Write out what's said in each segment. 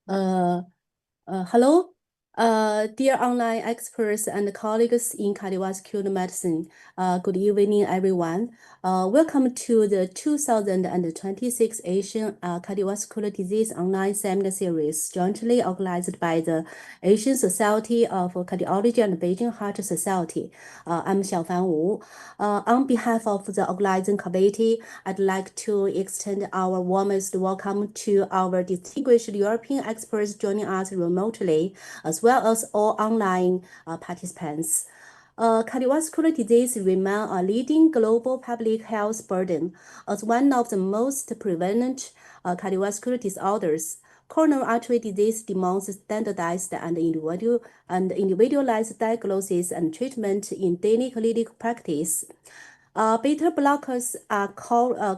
Uh, Hello, dear online experts and colleagues in cardiovascular medicine. Good evening, everyone. Welcome to the 2026 Asian Cardiovascular Disease Online Seminar Series, jointly organized by the Asian Society of Cardiology and Beijing Heart Society. I'm Xiaofan Wu. On behalf of the organizing committee, I'd like to extend our warmest welcome to our distinguished European experts joining us remotely, as well as all online participants. Cardiovascular disease remains a leading global public health burden as one of the most prevalent cardiovascular disorders. Coronary artery disease demands standardized and individualized diagnosis and treatment in daily clinical practice. Beta blockers are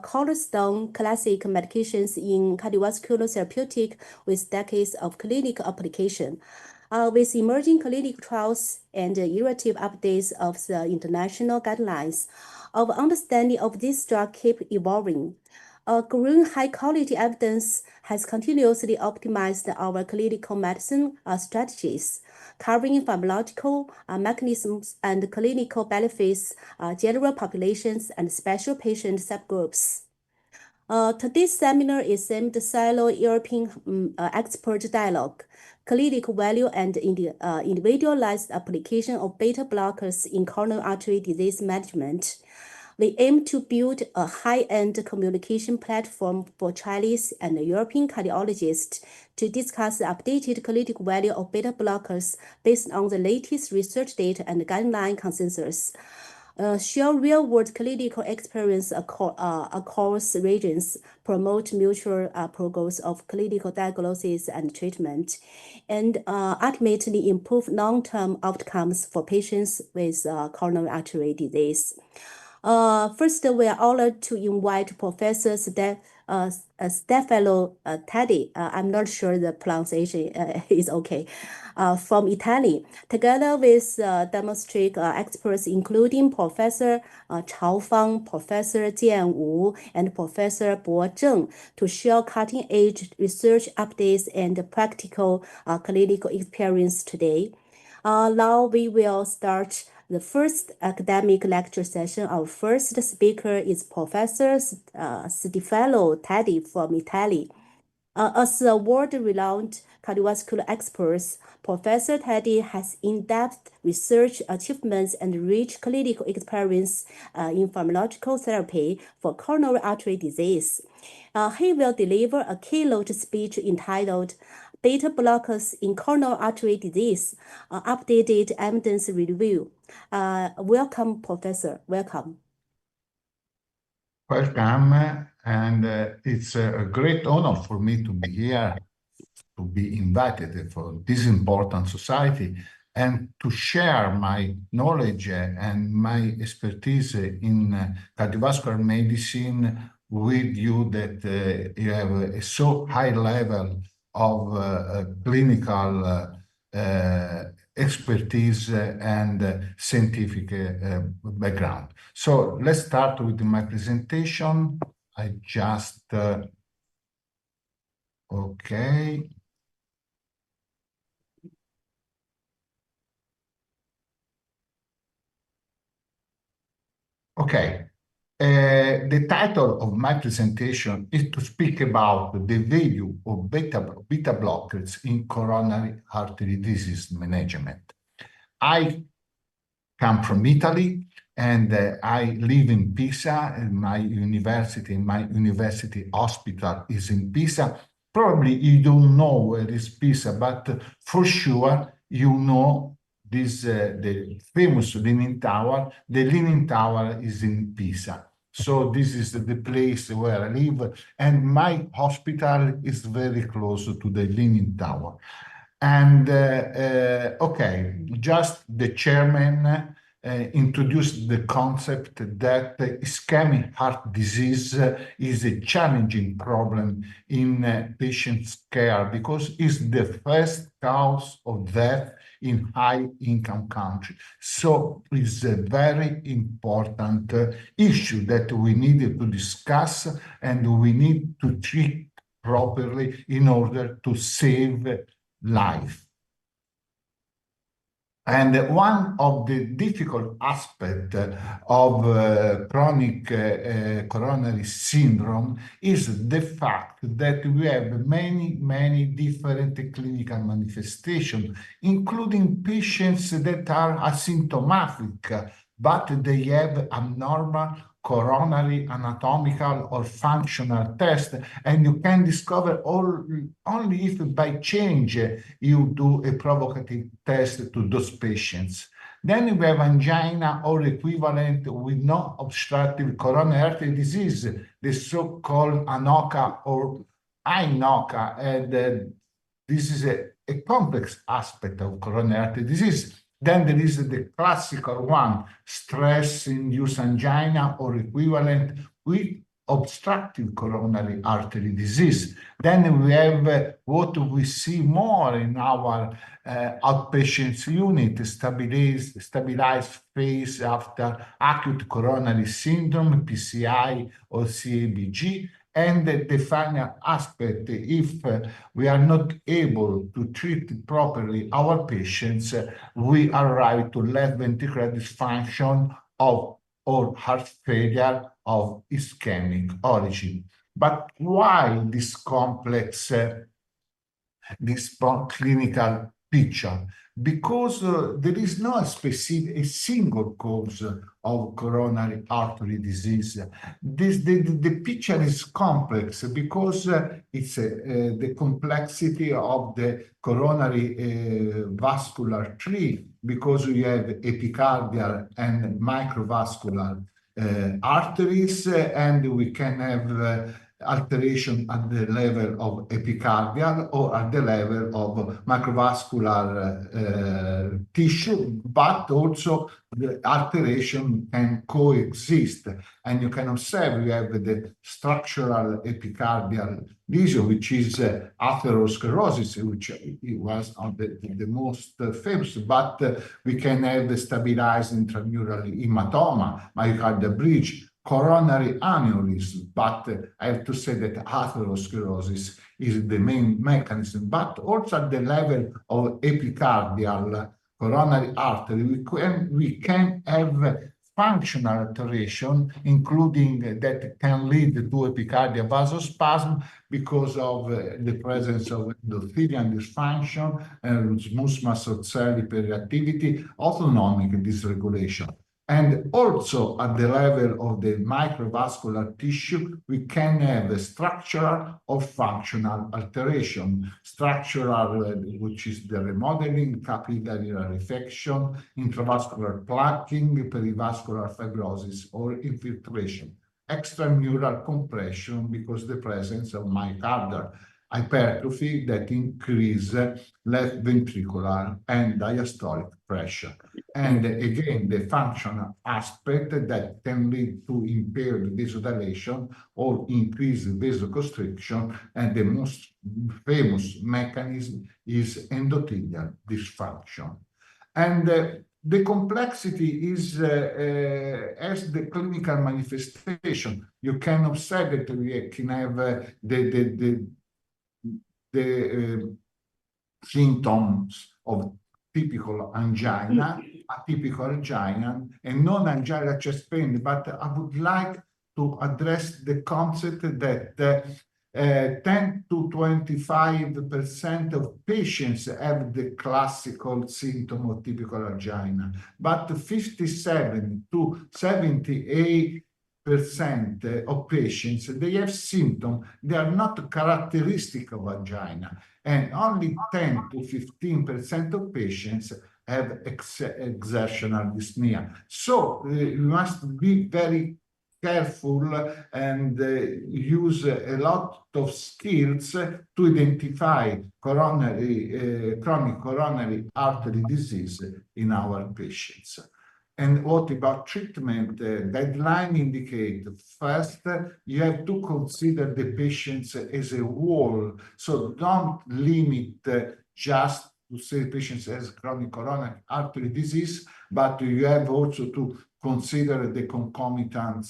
cornerstone classic medications in cardiovascular therapeutic with decades of clinical application. With emerging clinical trials and iterative updates of the international guidelines, our understanding of this drug keep evolving. Growing high-quality evidence has continuously optimized our clinical medicine strategies, covering pharmacological mechanisms and clinical benefits, general populations, and special patient subgroups. Today's seminar is aimed Sino-European expert dialogue, clinical value and individualized application of beta blockers in coronary artery disease management. We aim to build a high-end communication platform for Chinese and European cardiologists to discuss the updated clinical value of beta blockers based on the latest research data and guideline consensus. Share real-world clinical experience across regions, promote mutual progress of clinical diagnosis and treatment, and ultimately improve long-term outcomes for patients with coronary artery disease. First, we are honored to invite Professor Stefano Taddei. I'm not sure the pronunciation is okay. From Italy, together with demonstrate experts including Professor Fang, Professor Jian and Professor Zheng to share cutting-edge research updates and practical clinical experience today. Now we will start the first academic lecture session. Our first speaker is Professor Stefano Taddei from Italy. As a world-renowned cardiovascular expert, Professor Taddei has in-depth research achievements and rich clinical experience in pharmacological therapy for coronary artery disease. He will deliver a keynote speech entitled Beta Blockers in Coronary Artery Disease, Updated Evidence Review. Welcome, Professor. Welcome. Welcome, and it's a great honor for me to be here, to be invited for this important society, and to share my knowledge and my expertise in cardiovascular medicine with you that you have a so high level of clinical expertise and scientific background. So let's start with my presentation. I just, okay. Okay. The title of my presentation is to speak about the value of beta blockers in coronary artery disease management. I come from Italy and I live in Pisa, and my university hospital is in Pisa. Probably you don't know where is Pisa, but for sure you know this the famous Leaning Tower. The Leaning Tower is in Pisa. So this is the place where I live, and my hospital is very close to the Leaning Tower. And okay, just the chairman introduced the concept that ischemic heart disease is a challenging problem in patients' care because it's the first cause of death in high-income countries. So it's a very important issue that we need to discuss, and we need to treat properly in order to save life. And one of the difficult aspects of chronic coronary syndrome is the fact that we have many different clinical manifestations, including patients that are asymptomatic, but they have abnormal coronary anatomical or functional test, and you can discover only if by change you do a provocative test to those patients. Then we have angina or equivalent with no obstructive coronary artery disease, the so-called ANOCA or INOCA, and this is a complex aspect of coronary artery disease. Then there is the classical one, stress-induced angina or equivalent with obstructive coronary artery disease. Then we have what we see more in our outpatients unit, stabilized phase after acute coronary syndrome, PCI or CABG. And the final aspect, if we are not able to treat properly our patients, we arrive to left ventricular dysfunction or heart failure of ischemic origin. But why this complex, this clinical picture? Because there is no a single cause of coronary artery disease. The picture is complex because it's the complexity of the coronary vascular tree, because we have epicardial and microvascular arteries, and we can have alteration at the level of epicardial or at the level of microvascular tissue, but also the alteration can coexist. And you can observe we have the structural epicardial lesion, which is atherosclerosis, which was the most famous, but we can have the stabilized intramural hematoma, myocardial bridge, coronary aneurysm, but I have to say that atherosclerosis is the main mechanism, but also at the level of epicardial coronary artery, we can have functional alteration, including that can lead to epicardial vasospasm because of the presence of endothelial dysfunction, smooth muscle cell hyperactivity, autonomic dysregulation. And also at the level of the microvascular tissue, we can have a structural or functional alteration. Structural, which is the remodeling, capillary rarefaction, intravascular plaquing, perivascular fibrosis or infiltration. Extramural compression because the presence of myocardial hypertrophy that increase left ventricular and diastolic pressure. And again, the functional aspect that can lead to impaired vasodilation or increased vasoconstriction, and the most famous mechanism is endothelial dysfunction. And the complexity is as the clinical manifestation. You can observe that we can have the symptoms of typical angina, atypical angina, and non-angina chest pain. But I would like to address the concept that 10 to 25% of patients have the classical symptom of typical angina, but 57 to 78% of patients, they have symptoms that are not characteristic of angina, and only 10 to 15% of patients have exertional dyspnea. So we must be very careful and use a lot of skills to identify chronic coronary artery disease in our patients. And what about treatment? Guideline indicate first, you have to consider the patients as a whole. So don't limit just to say patients has chronic coronary artery disease, but you have also to consider the concomitant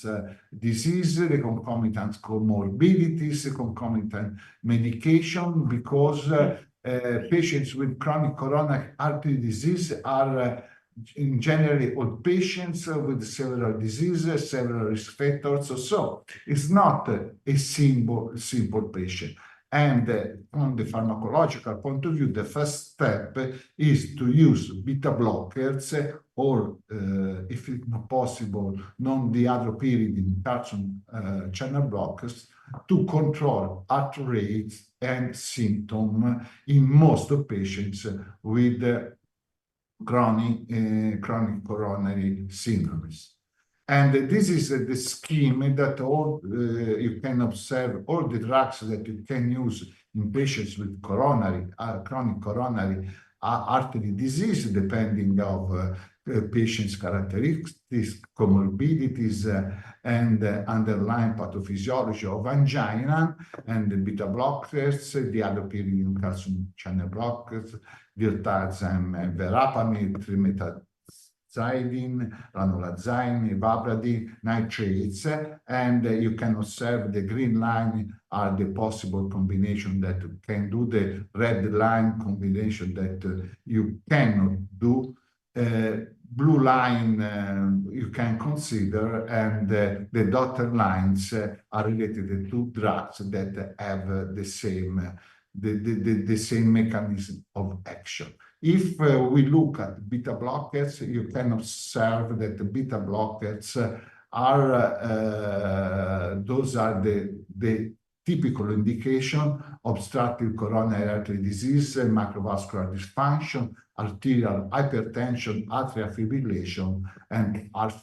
disease, the concomitant comorbidities, the concomitant medication, because patients with chronic coronary artery disease are in generally all patients with several diseases, several risk factors. So it's not a simple patient. And from the pharmacological point of view, the first step is to use beta blockers or, if it's not possible, non-dihydropyridine calcium channel blockers to control heart rates and symptoms in most of patients with chronic coronary syndromes. And this is the scheme that you can observe all the drugs that you can use in patients with chronic coronary artery disease, depending on patients' characteristics, comorbidities, and underlying pathophysiology of angina, and the beta blockers, the dihydropyridine calcium channel blockers, diltiazem, verapamil, trimetazidine, ranolazine, ivabradine, nitrates, and you can observe the green line are the possible combination that can do, the red line combination that you cannot do. Blue line you can consider, and the dotted lines are related to drugs that have the same mechanism of action. If we look at beta blockers, you can observe that the beta blockers are those are the typical indication: obstructive coronary artery disease, microvascular dysfunction, arterial hypertension, atrial fibrillation, and heart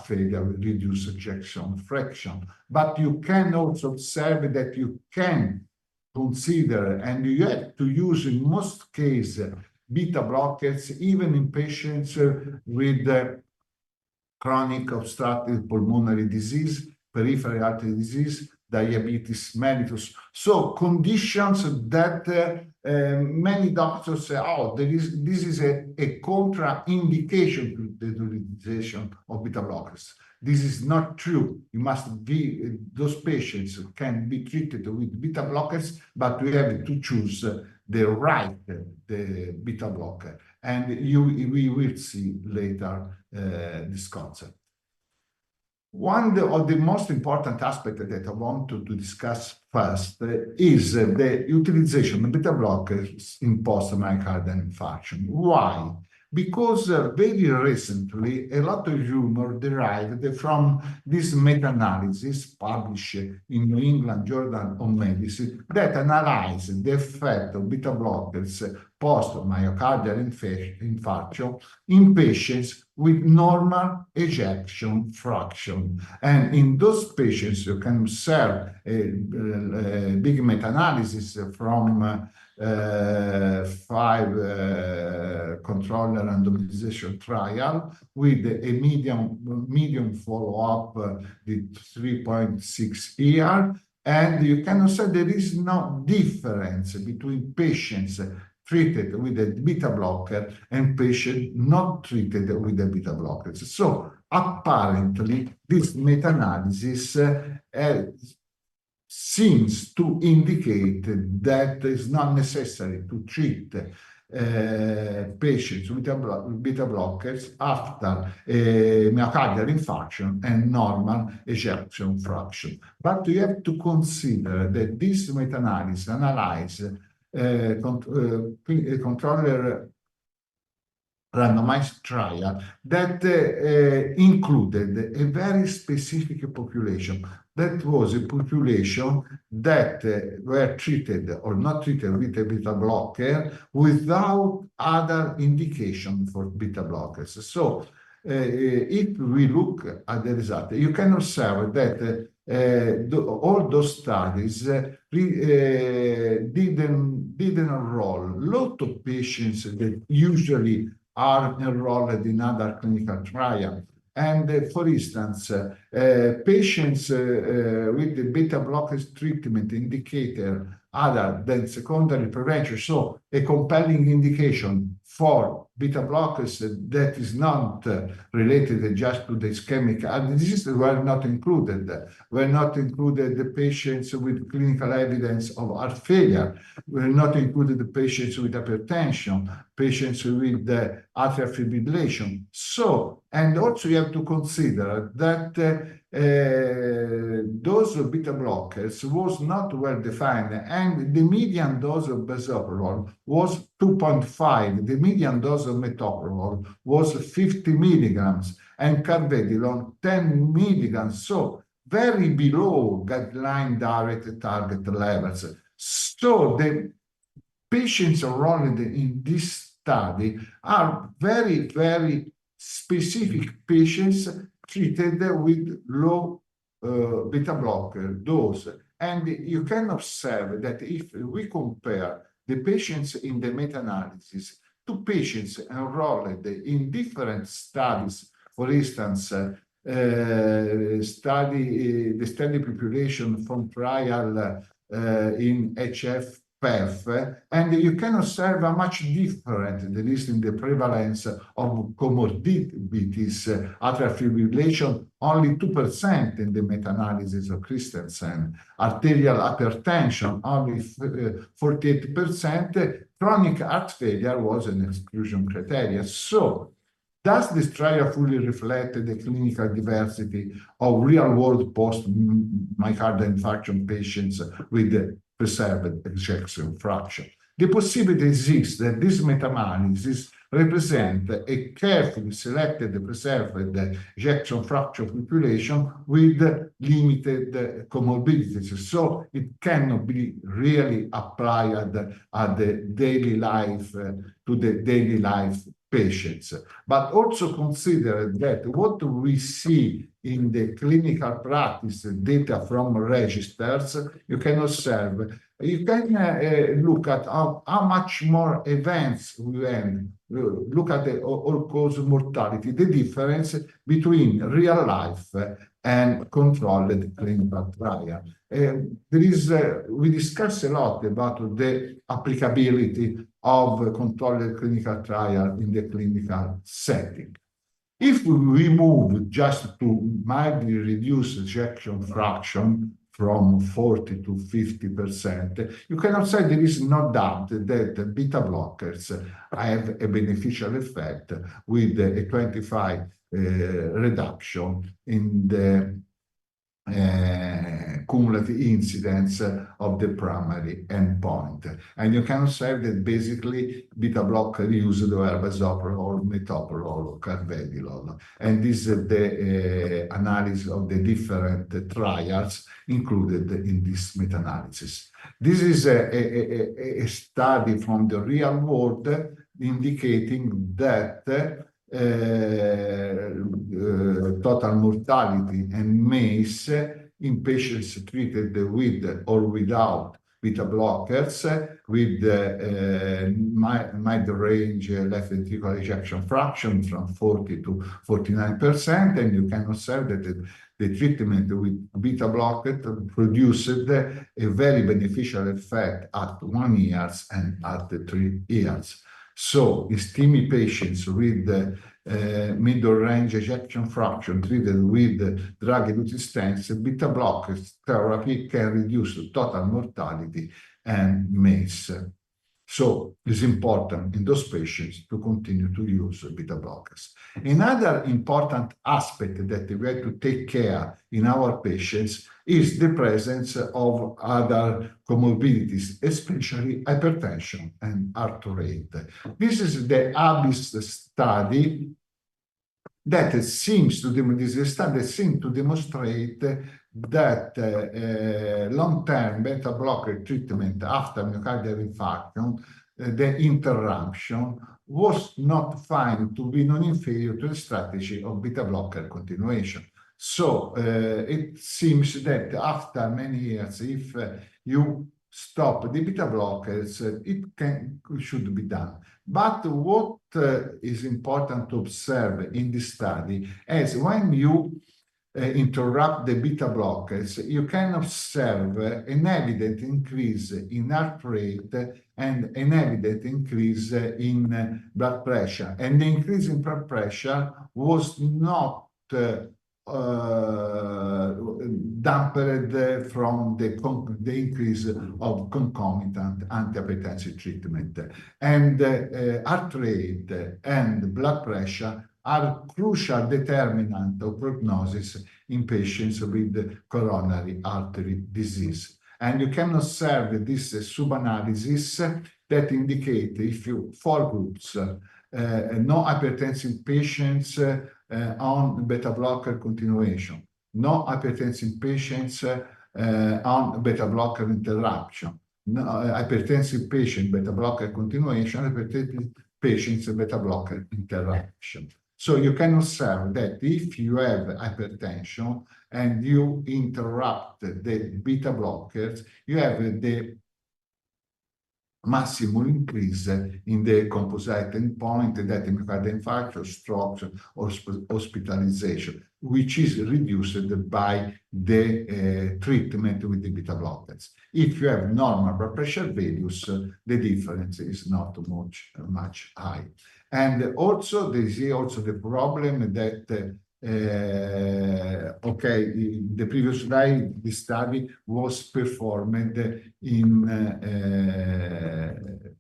failure with reduced ejection fraction. But you can also observe that you can consider, and you have to use in most cases, beta blockers even in patients with chronic obstructive pulmonary disease, peripheral artery disease, diabetes mellitus. So conditions that many doctors say, oh, this is a contraindication to the utilization of beta blockers. This is not true. It must be, those patients can be treated with beta blockers, but we have to choose the right beta blocker. And we will see later this concept. One of the most important aspects that I want to discuss first is the utilization of beta blockers in post-myocardial infarction. Why? Because very recently, a lot of rumor derived from this meta-analysis published in New England Journal of Medicine that analyzed the effect of beta blockers post-myocardial infarction in patients with normal ejection fraction. And in those patients, you can observe a big meta-analysis from 5 controller randomization trial with a medium follow-up with 3.6 years. And you can observe there is no difference between patients treated with a beta blocker and patients not treated with a beta blocker. So apparently, this meta-analysis seems to indicate that it's not necessary to treat patients with beta blockers after myocardial infarction and normal ejection fraction. But you have to consider that this meta-analysis analyzes controller randomized trial that included a very specific population. That was a population that were treated or not treated with a beta blocker without other indication for beta blockers. So if we look at the result, you can observe that all those studies didn't enroll a lot of patients that usually are enrolled in other clinical trials. And for instance, patients with the beta blockers treatment indicator other than secondary prevention, so a compelling indication for beta blockers that is not related just to the ischemic heart disease were not included. Were not included the patients with clinical evidence of heart failure, were not included the patients with hypertension, patients with atrial fibrillation. So, and also you have to consider that those beta blockers was not well defined, and the median dose of bisoprolol was 2.5. The median dose of metoprolol was 50 milligrams, and carvedilol 10 milligrams. So very below guideline direct target levels. So the patients enrolled in this study are very, very specific patients treated with low beta blocker dose. And you can observe that if we compare the patients in the meta-analysis to patients enrolled in different studies, for instance, the study population from trial in HF PEF, and you can observe a much different, at least in the prevalence of comorbidities, atrial fibrillation, only 2% in the meta-analysis of Christensen, arterial hypertension, only 48%, chronic heart failure was an exclusion criteria. So, does this trial fully reflect the clinical diversity of real-world post-myocardial infarction patients with preserved ejection fraction? The possibility exists that this meta-analysis represent a carefully selected preserved ejection fraction population with limited comorbidities. So it cannot be really applied at the daily life, to the daily life patients. But also consider that what we see in the clinical practice data from registers, you can observe, you can look at how much more events we have. Look at the all-cause mortality, the difference between real life and controlled clinical trial. We discuss a lot about the applicability of controlled clinical trial in the clinical setting. If we move just to mildly reduce ejection fraction from 40 to 50%, you can observe there is no doubt that beta blockers have a beneficial effect with a 25 reduction in the cumulative incidence of the primary endpoint. And you can observe that basically beta blocker used were bisoprolol, metoprolol, carvedilol. And this is the analysis of the different trials included in this meta-analysis. This is a study from the real world indicating that total mortality and MACE in patients treated with or without beta blockers with mild range left ventricular ejection fraction from 40 to 49%, and you can observe that the treatment with beta blocker produced a very beneficial effect at 1 year and at 3 years. So, ischemic patients with middle range ejection fraction treated with drug-eluting stents, beta blockers therapy can reduce total mortality and MACE. So, it's important in those patients to continue to use beta blockers. Another important aspect that we have to take care in our patients is the presence of other comorbidities, especially hypertension and heart rate. This is the ABIS study that seems to demonstrate that long-term beta blocker treatment after myocardial infarction, the interruption was not found to be non-inferior to the strategy of beta blocker continuation. So it seems that after many years, if you stop the beta blockers, it should be done. But what is important to observe in this study is when you interrupt the beta blockers, you can observe an evident increase in heart rate and an evident increase in blood pressure. And the increase in blood pressure was not dampened from the increase of concomitant antihypertensive treatment. And heart rate and blood pressure are crucial determinant of prognosis in patients with coronary artery disease. And you can observe this sub-analysis that indicate if you 4 groups, no hypertensive patients on beta blocker continuation, no hypertensive patients on beta blocker interruption, no, hypertensive patient beta blocker continuation, hypertensive patients beta blocker interruption. So you can observe that if you have hypertension and you interrupt the beta blockers, you have the maximum increase in the composite endpoint, that myocardial infarction, strokes, or hospitalization, which is reduced by the treatment with the beta blockers. If you have normal blood pressure values, the difference is not much high. And also, there is also the problem that okay, the previous slide, the study was performed in,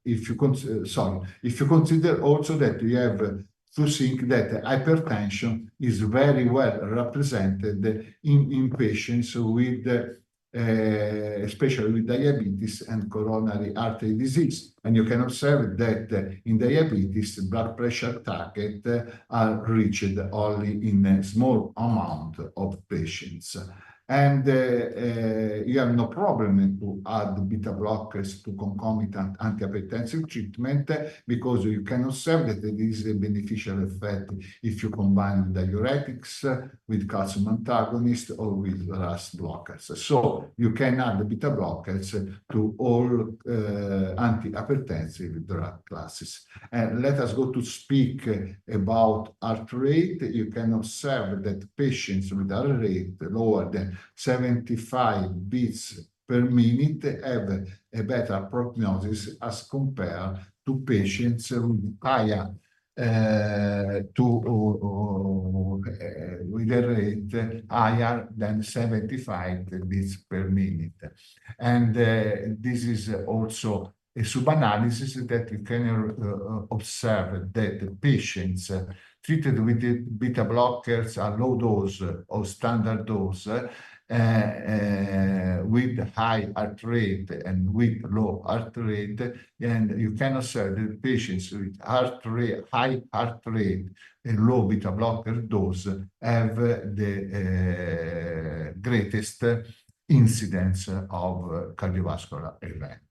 if you consider also that you have to think that hypertension is very well represented in patients with especially with diabetes and coronary artery disease. And you can observe that in diabetes, blood pressure target are reached only in a small amount of patients. And you have no problem to add beta blockers to concomitant antihypertensive treatment, because you can observe that there is a beneficial effect if you combine diuretics with calcium antagonists or with RAS blockers. So you can add beta blockers to all antihypertensive drug classes. And let us go to speak about heart rate. You can observe that patients with heart rate lower than 75 beats per minute have a better prognosis as compared to patients with higher with a rate higher than 75 beats per minute. And this is also a sub-analysis that you can observe that patients treated with the beta blockers at low dose or standard dose with high heart rate and with low heart rate, and you can observe that patients with high heart rate and low beta blocker dose have the greatest incidence of cardiovascular event.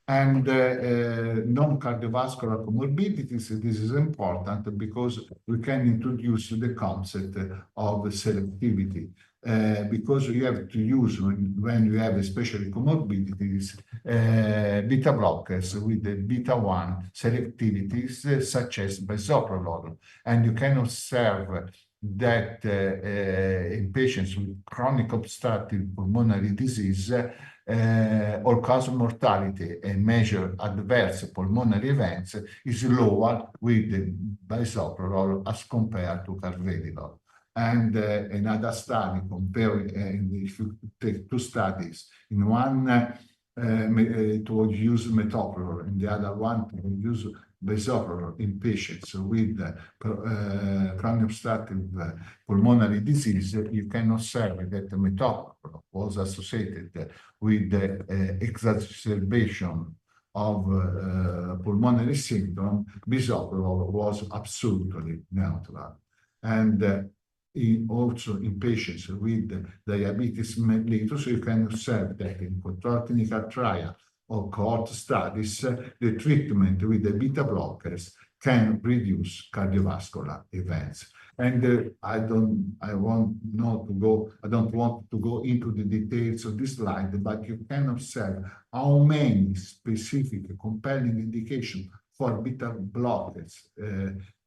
And non-cardiovascular comorbidities, this is important because we can introduce the concept of selectivity. Because you have to use, when you have especially comorbidities, beta blockers with the beta-1 selectivities, such as bisoprolol. And you can observe that in patients with chronic obstructive pulmonary disease, all-cause mortality and measure adverse pulmonary events is lower with the bisoprolol as compared to carvedilol. And another study comparing, if you take 2 studies, in one to use metoprolol, and the other one to use bisoprolol in patients with chronic obstructive pulmonary disease, you can observe that the metoprolol was associated with the exacerbation of pulmonary symptom. Bisoprolol was absolutely neutral. And also in patients with diabetes mellitus, you can observe that in control clinical trial or cohort studies, the treatment with the beta blockers can reduce cardiovascular events. And I don't want to go into the details of this slide, but you can observe how many specific compelling indications for beta blockers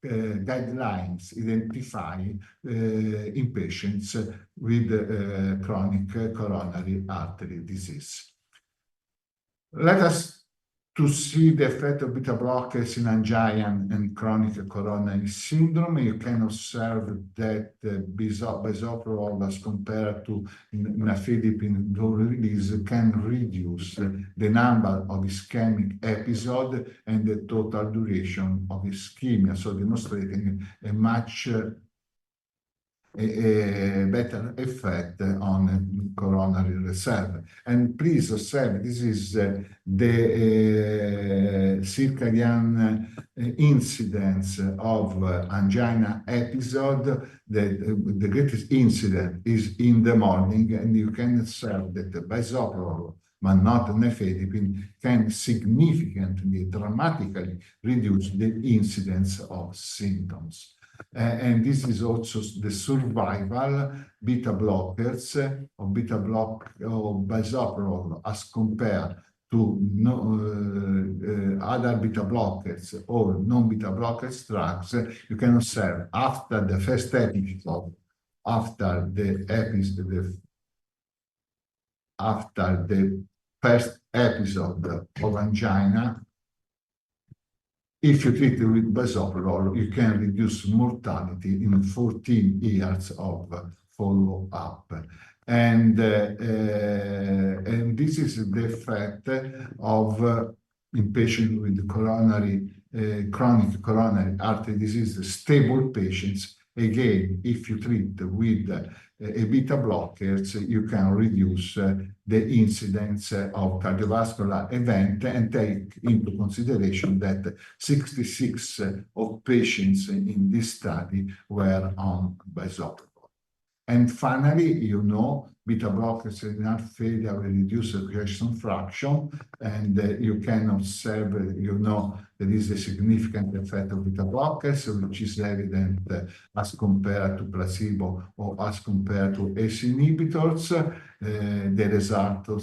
guidelines identify in patients with chronic coronary artery disease. Let us to see the effect of beta blockers in angina and chronic coronary syndrome. You can observe that bisoprolol as compared to nifedipine low release can reduce the number of ischemic episodes and the total duration of ischemia, so demonstrating a much a better effect on coronary reserve. And please observe, this is the circadian incidence of angina episode. The greatest incident is in the morning, and you can observe that the bisoprolol, but not nifedipine, can significantly, dramatically reduce the incidence of symptoms. And this is also the survival beta blockers or bisoprolol as compared to other beta blockers or non-beta blockers drugs. You can observe after the first episode, after the first episode of angina, if you treat it with bisoprolol, you can reduce mortality in 14 years of follow-up. And this is the effect of in patients with chronic coronary artery disease, stable patients. Again, if you treat with a beta blockers, you can reduce the incidence of cardiovascular event and take into consideration that 66 of patients in this study were on bisoprolol. And finally, beta blockers in heart failure will reduce ejection fraction, and you can observe, there is a significant effect of beta blockers, which is evident as compared to placebo or as compared to ACE inhibitors. The result of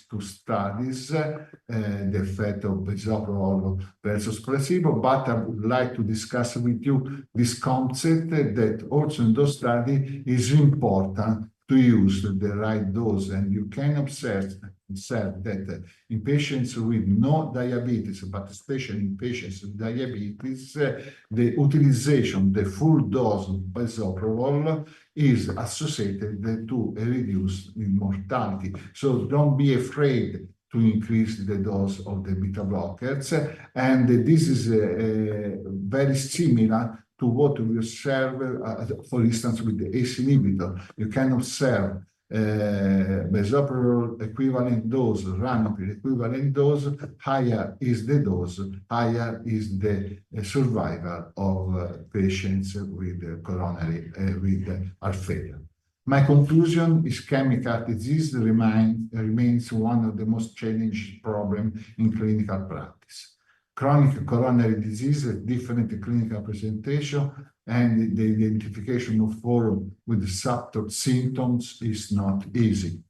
two studies, the effect of bisoprolol versus placebo, but I would like to discuss with you this concept that also in those studies is important to use the right dose. And you can observe that in patients with no diabetes, but especially in patients with diabetes, the utilization, the full dose of bisoprolol is associated to a reduce in mortality. So don't be afraid to increase the dose of the beta blockers. And this is very similar to what we observe, for instance, with the ACE inhibitor. You can observe bisoprolol equivalent dose, ranopir equivalent dose. Higher is the dose, higher is the survival of patients with coronary, with heart failure. My conclusion is ischemic heart disease remains one of the most challenging problems in clinical practice. Chronic coronary disease has different clinical presentation, and the identification of form with subtle symptoms is not easy.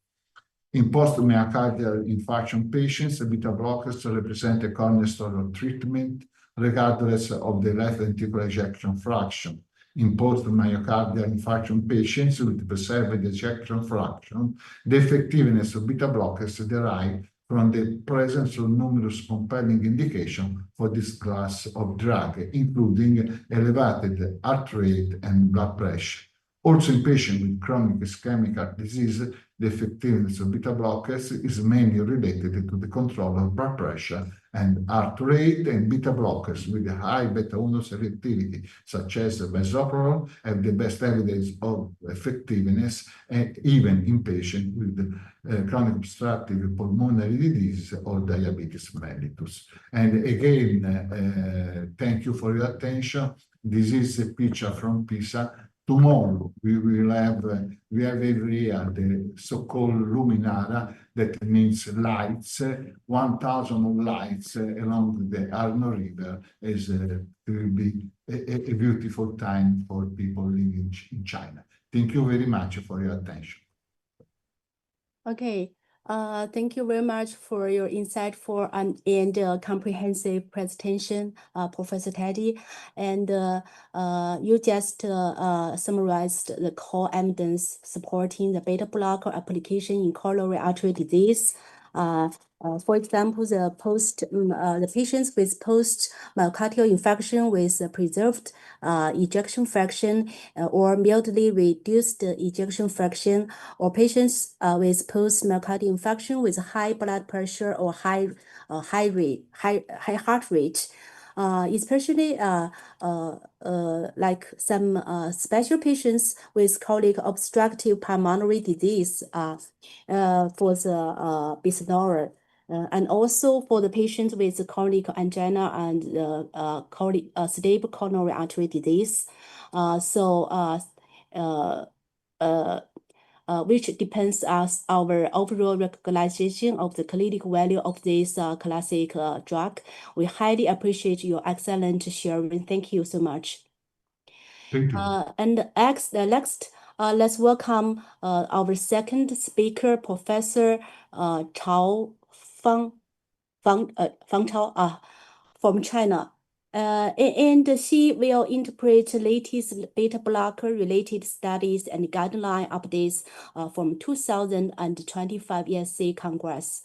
In post-myocardial infarction patients, beta blockers represent a cornerstone of treatment, regardless of the left ventricular ejection fraction. In post-myocardial infarction patients with preserved ejection fraction, the effectiveness of beta blockers derives from the presence of numerous compelling indications for this class of drug, including elevated heart rate and blood pressure. Also, in patients with chronic ischemic heart disease, the effectiveness of beta blockers is mainly related to the control of blood pressure and heart rate, and beta blockers with a high beta-1 selectivity, such as bisoprolol, have the best evidence of effectiveness, even in patients with chronic obstructive pulmonary disease or diabetes mellitus. And again, thank you for your attention. This is a picture from PISA. Tomorrow we have every year the so-called Luminara, that means lights, 1,000 lights along the Arno River. Will be a beautiful time for people living in China. Thank you very much for your attention. Okay, Thank you very much for your insightful and comprehensive presentation, Professor Taddei. And you just summarized the core evidence supporting the beta blocker application in coronary artery disease. For example, the patients with post myocardial infarction with preserved ejection fraction or mildly reduced ejection fraction, or patients with post myocardial infarction with high blood pressure or high heart rate. Especially like some special patients with chronic obstructive pulmonary disease for the bisoprolol. And also for the patients with chronic angina and stable coronary artery disease. Which depends on our overall recognition of the clinical value of this classic drug. We highly appreciate your excellent sharing. Thank you so much. Thank you. And next, let's welcome our second speaker, Professor Chao Fang Chao from China. And he will interpret latest beta blocker related studies and guideline updates from 2025 ESC Congress.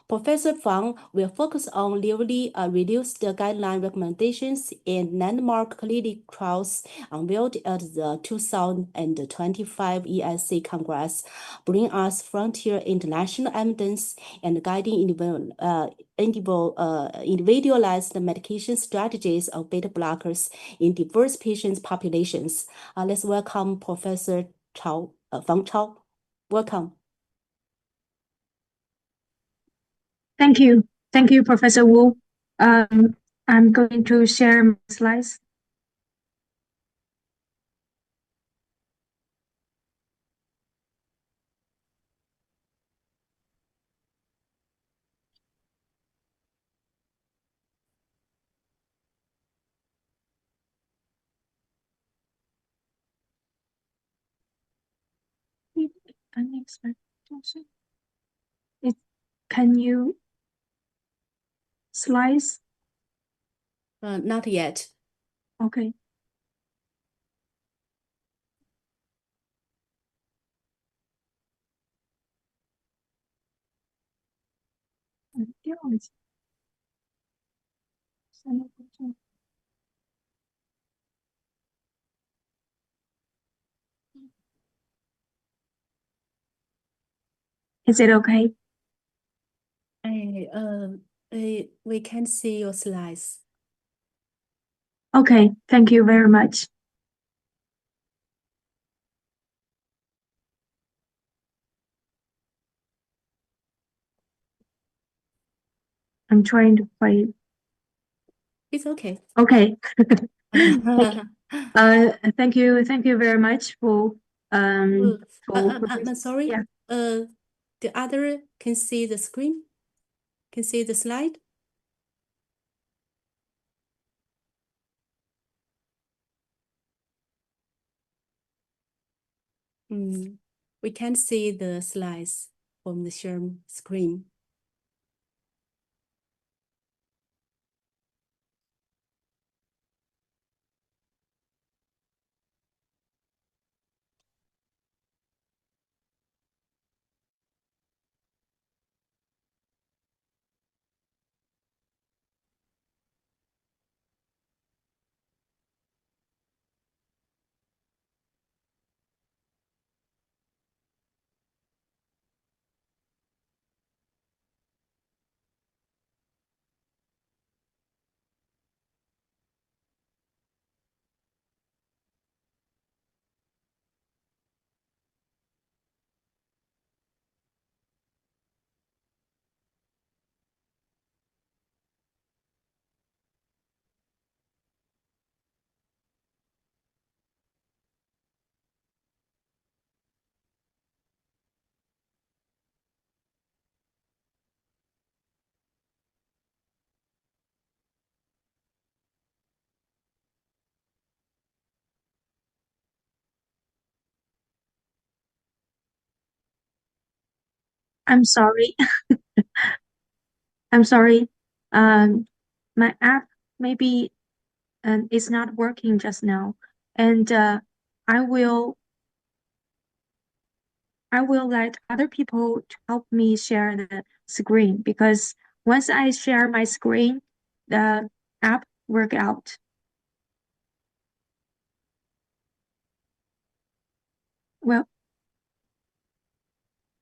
Professor Fang will focus on newly reduced guideline recommendations and landmark clinical trials unveiled at the 2025 ESC Congress, bring us frontier international evidence and guiding individualized medication strategies of beta blockers in diverse patient populations. Let's welcome Professor Chao, Fang Chao. Welcome. Thank you, Professor Wu. I'm going to share my slides. Unexpected. Can you slides? Not yet. Okay. Is it okay? We can see your slides. Okay, thank you very much. I'm trying to play. It's okay. Okay. Thank you very much for I'm sorry. Yeah. The other can see the screen, can see the slide. We can't see the slides from the share screen. I'm sorry. I'm sorry. My app maybe is not working just now, and I will let other people to help me share the screen, because once I share my screen, the app work out. Well,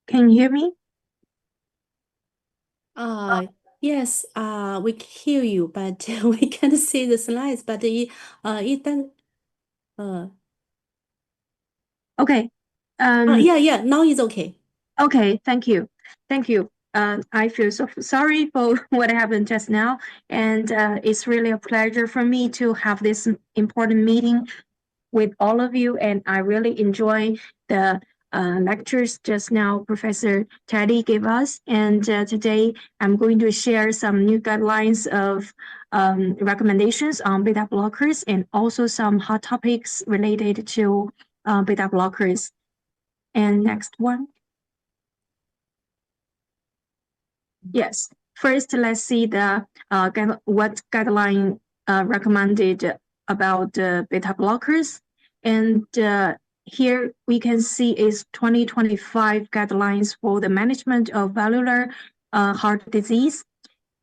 can you hear me? Yes, we can hear you, but we can't see the slides, but it does, Okay. yeah, now it's okay. Okay, thank you. Thank you. I feel so sorry for what happened just now, and it's really a pleasure for me to have this important meeting with all of you, and I really enjoy the lectures just now Professor Taddei gave us, and today I'm going to share some new guidelines of recommendations on beta blockers and also some hot topics related to beta blockers. And next one. Yes. First, let's see the what guideline recommended about beta blockers. And here we can see is 2025 guidelines for the management of valvular heart disease.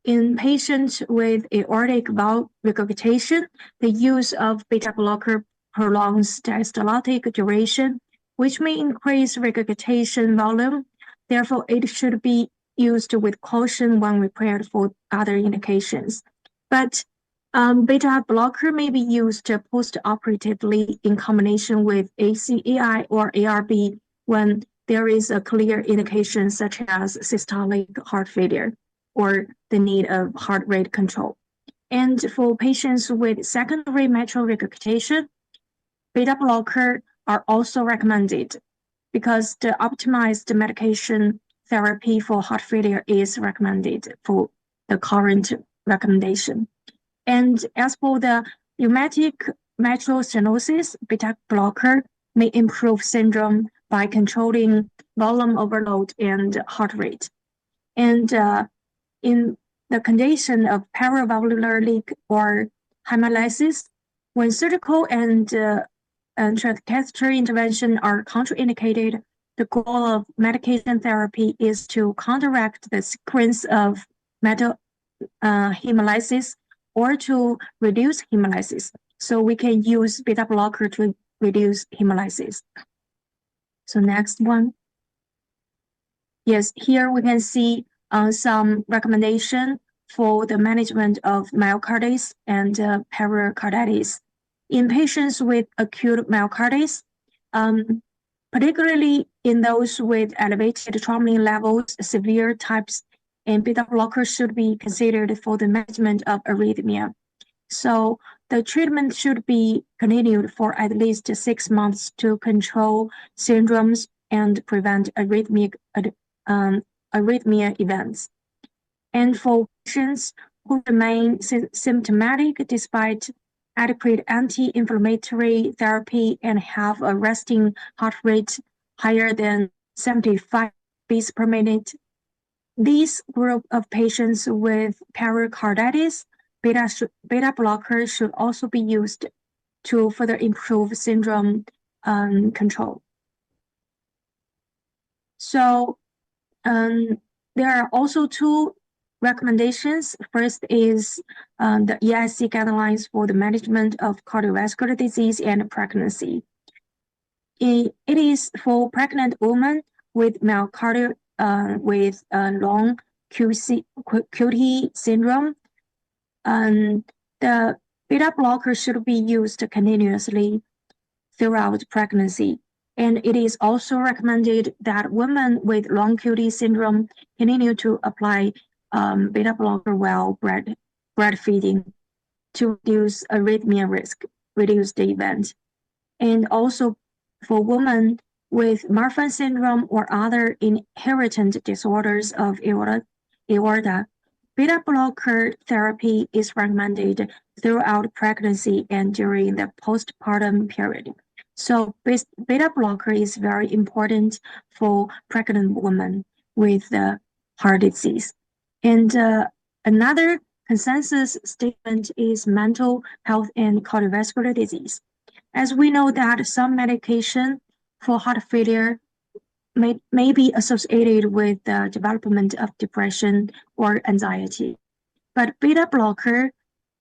In patients with aortic valve regurgitation, the use of beta blocker prolongs diastolic duration, which may increase regurgitation volume. Therefore, it should be used with caution when prepared for other indications. But beta blocker may be used post-operatively in combination with ACAI or ARB when there is a clear indication such as systolic heart failure or the need of heart rate control. And for patients with secondary mitral regurgitation, beta blocker are also recommended because the optimized medication therapy for heart failure is recommended for the current recommendation. And as for the pneumatic mitral stenosis, beta blocker may improve syndrome by controlling volume overload and heart rate. And in the condition of paravalvular leak or hemolysis, when surgical and transcatheter intervention are contraindicated, the goal of medication therapy is to counteract the sequence of metal hemolysis or to reduce hemolysis. So we can use beta blocker to reduce hemolysis. So next one. Yes, here we can see some recommendation for the management of myocarditis and pericarditis. In patients with acute myocarditis, particularly in those with elevated troponin levels, severe types, and beta blockers should be considered for the management of arrhythmia. So the treatment should be continued for at least 6 months to control syndromes and prevent arrhythmia events. And for patients who remain symptomatic despite adequate anti-inflammatory therapy and have a resting heart rate higher than 75 beats per minute, this group of patients with pericarditis, beta blockers should also be used to further improve syndrome control. So there are also two recommendations. First is the EIC guidelines for the management of cardiovascular disease and pregnancy. It is for pregnant women with myocardial with long QT syndrome. The beta blocker should be used continuously throughout pregnancy. And it is also recommended that women with long QT syndrome continue to apply beta blocker while breastfeeding to reduce arrhythmia risk, reduce the event. And also for women with Marfan syndrome or other inherited disorders of aorta, beta blocker therapy is recommended throughout pregnancy and during the postpartum period. So beta blocker is very important for pregnant women. with heart disease. And another consensus statement is mental health and cardiovascular disease. As we know that some medication for heart failure may be associated with the development of depression or anxiety. But beta blocker,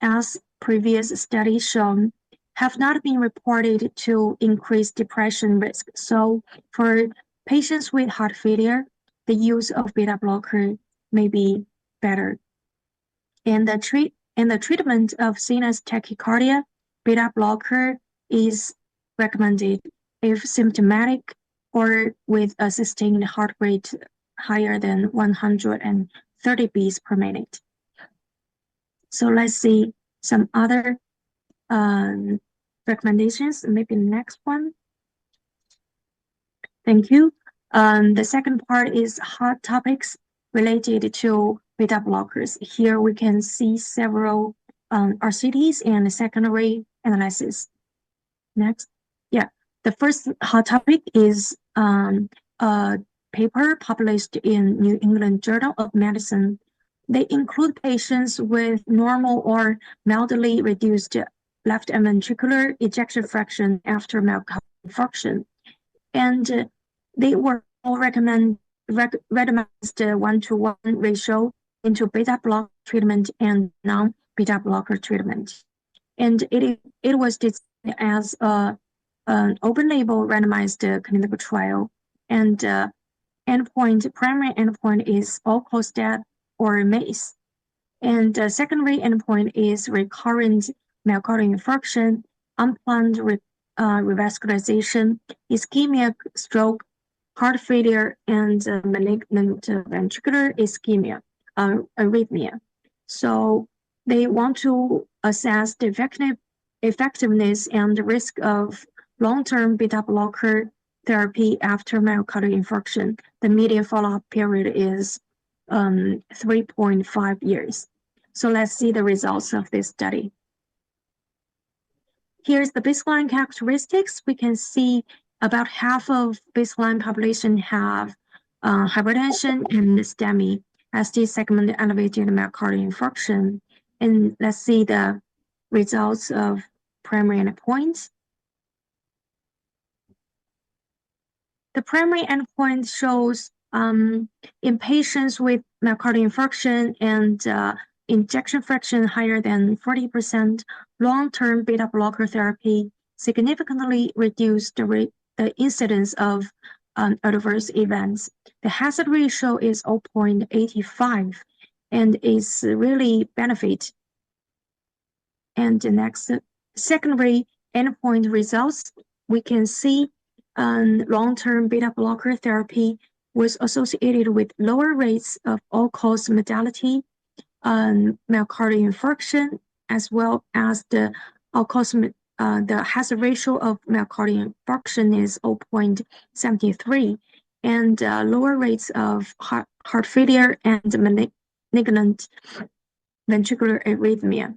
as previous studies shown, have not been reported to increase depression risk. So for patients with heart failure, the use of beta blocker may be better. And the treatment of sinus tachycardia, beta blocker is recommended if symptomatic or with a sustained heart rate higher than 130 beats per minute. So let's see some other recommendations, maybe the next one. Thank you. The second part is hot topics related to beta blockers. Here we can see several RCTs and secondary analysis. Next. Yeah, the first hot topic is a paper published in New England Journal of Medicine. They include patients with normal or mildly reduced left ventricular ejection fraction after myocardial infarction. And they were all randomized 1-to-1 ratio into beta blocker treatment and non-beta blocker treatment. And it was designed as an open-label randomized clinical trial. And primary endpoint is all-cause death or MACE. And secondary endpoint is recurrent myocardial infarction, unplanned revascularization, ischemic stroke, heart failure, and malignant ventricular ischemia, arrhythmia. So they want to assess the effectiveness and the risk of long-term beta blocker therapy after myocardial infarction. The median follow-up period is 3.5 years. So let's see the results of this study. Here's the baseline characteristics. We can see about half of baseline population have hypertension and STEMI, ST segment elevated myocardial infarction. And let's see the results of primary endpoints. The primary endpoint shows in patients with myocardial infarction and ejection fraction higher than 40%, long-term beta blocker therapy significantly reduced the incidence of adverse events. The hazard ratio is 0.85 and is really benefit. And the next secondary endpoint results, we can see long-term beta blocker therapy was associated with lower rates of all-cause mortality, myocardial infarction, as well as the all-cause the hazard ratio of myocardial infarction is 0.73, and lower rates of heart failure and malignant ventricular arrhythmia.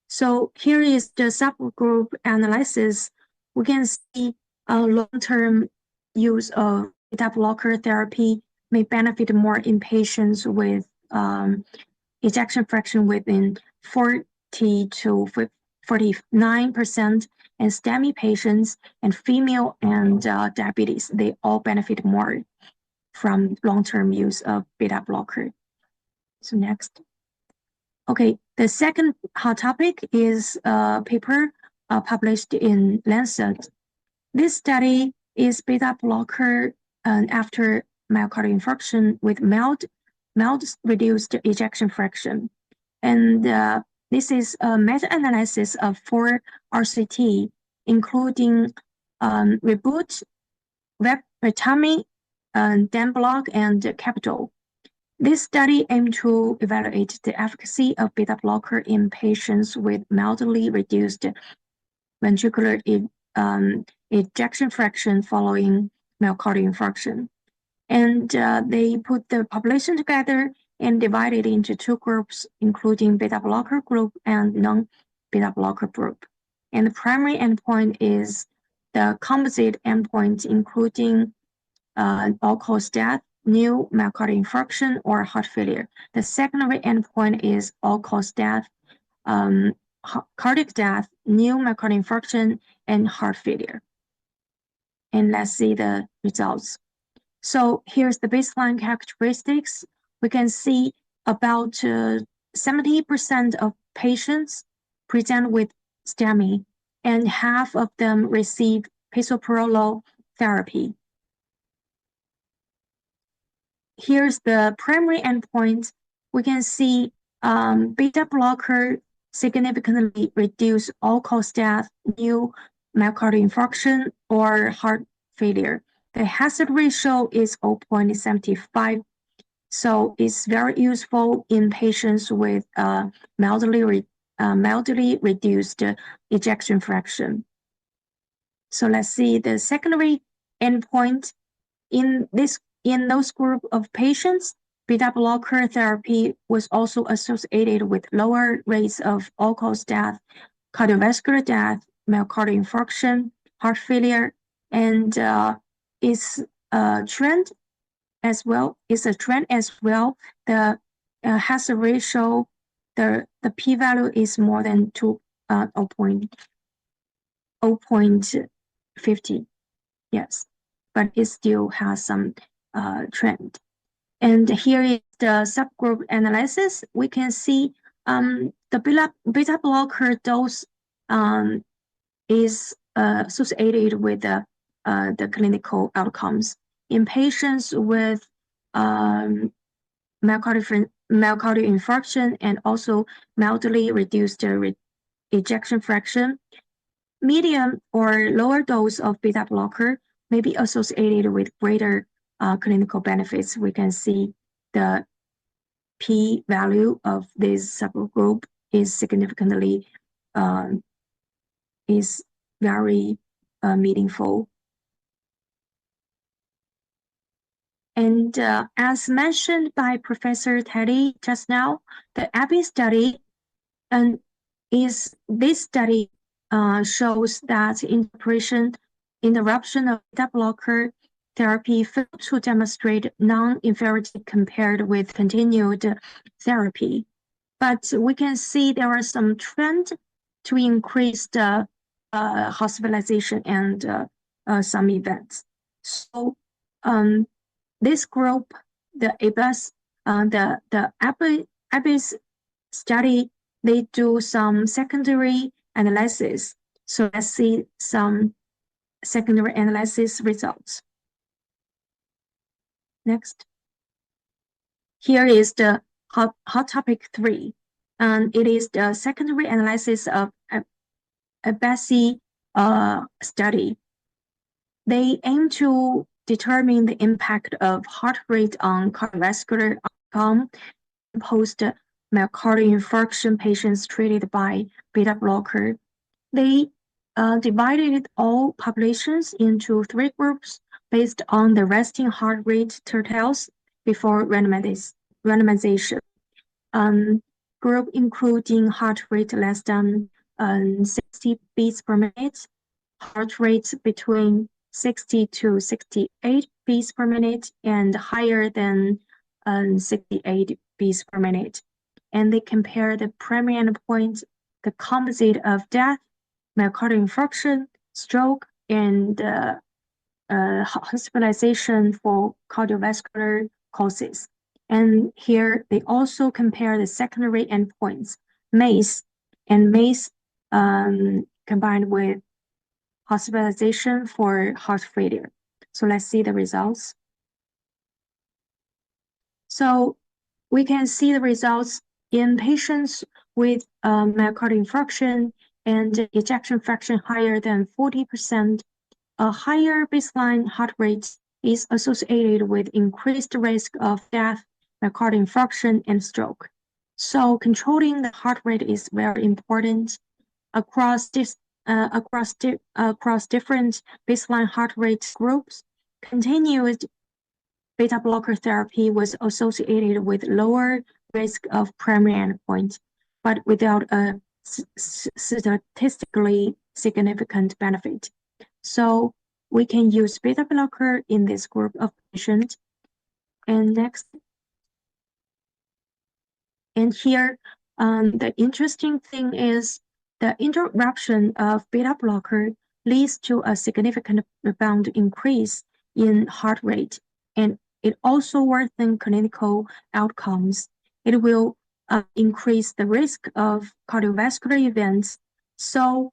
So here is the subgroup analysis. We can see long-term use of beta blocker therapy may benefit more in patients with ejection fraction within 40 to 49%, and STEMI patients and female and diabetes, they all benefit more from long-term use of beta blocker. So next. Okay, the second hot topic is a paper published in Lancet. This study is beta blocker after myocardial infarction with mild reduced ejection fraction. And this is a meta-analysis of 4 RCT, including Reboot, Retami, DanBlock, and Capital. This study aimed to evaluate the efficacy of beta blocker in patients with mildly reduced ventricular ejection fraction following myocardial infarction. And they put the population together and divided into 2 groups, including beta blocker group and non-beta blocker group. And the primary endpoint is the composite endpoint, including all-cause death, new myocardial infarction, or heart failure. The secondary endpoint is all-cause death, cardiac death, new myocardial infarction, and heart failure. And let's see the results. So here's the baseline characteristics. We can see about 70% of patients present with STEMI, and half of them receive bisoprolol therapy. Here's the primary endpoint. We can see beta blocker significantly reduce all-cause death, new myocardial infarction, or heart failure. The hazard ratio is 0.75, so it's very useful in patients with mildly reduced ejection fraction. So let's see the secondary endpoint. In those group of patients, beta blocker therapy was also associated with lower rates of all-cause death, cardiovascular death, myocardial infarction, heart failure, and is a trend as well. The hazard ratio, the p-value is more than 0.50. Yes, but it still has some trend. And here is the subgroup analysis. We can see the beta blocker dose is associated with the clinical outcomes. In patients with myocardial infarction and also mildly reduced ejection fraction, medium or lower dose of beta blocker may be associated with greater clinical benefits. We can see the p-value of this subgroup is significantly is very meaningful. And as mentioned by Professor Taddei just now, the ABBY study shows that interruption of beta blocker therapy failed to demonstrate non-inferiority compared with continued therapy. But we can see there are some trend to increase the hospitalization and some events. So this group, the ABBY's study, they do some secondary analysis. So let's see some secondary analysis results. Next. Here is the hot topic 3, and it is the secondary analysis of a BASI study. They aim to determine the impact of heart rate on cardiovascular outcome in post-myocardial infarction patients treated by beta blocker. They divided all populations into 3 groups based on the resting heart rate tertiles before randomization. Group including heart rate less than 60 beats per minute, heart rate between 60 to 68 beats per minute, and higher than 68 beats per minute. And they compare the primary endpoint, the composite of death, myocardial infarction, stroke, and hospitalization for cardiovascular causes. And here they also compare the secondary endpoints, MACE, and MACE combined with hospitalization for heart failure. So let's see the results. So we can see the results in patients with myocardial infarction and ejection fraction higher than 40%. A higher baseline heart rate is associated with increased risk of death, myocardial infarction, and stroke. So controlling the heart rate is very important. Across different baseline heart rate groups, continued beta blocker therapy was associated with lower risk of primary endpoint, but without a statistically significant benefit. So we can use beta blocker in this group of patients. And next. And here, the interesting thing is the interruption of beta blocker leads to a significant rebound increase in heart rate, and it also worsens clinical outcomes. It will increase the risk of cardiovascular events. So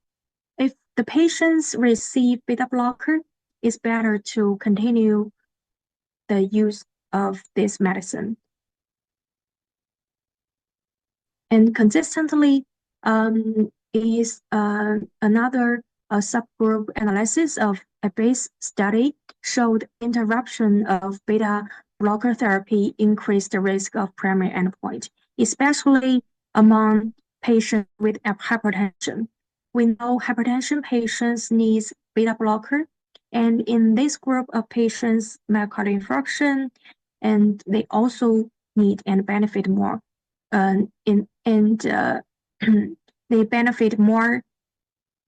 if the patients receive beta blocker, it's better to continue the use of this medicine. And consistently is another subgroup analysis of a base study showed interruption of beta blocker therapy increased the risk of primary endpoint, especially among patients with hypertension. We know hypertension patients need beta blocker, and in this group of patients, myocardial infarction, and they also need and benefit more. They benefit more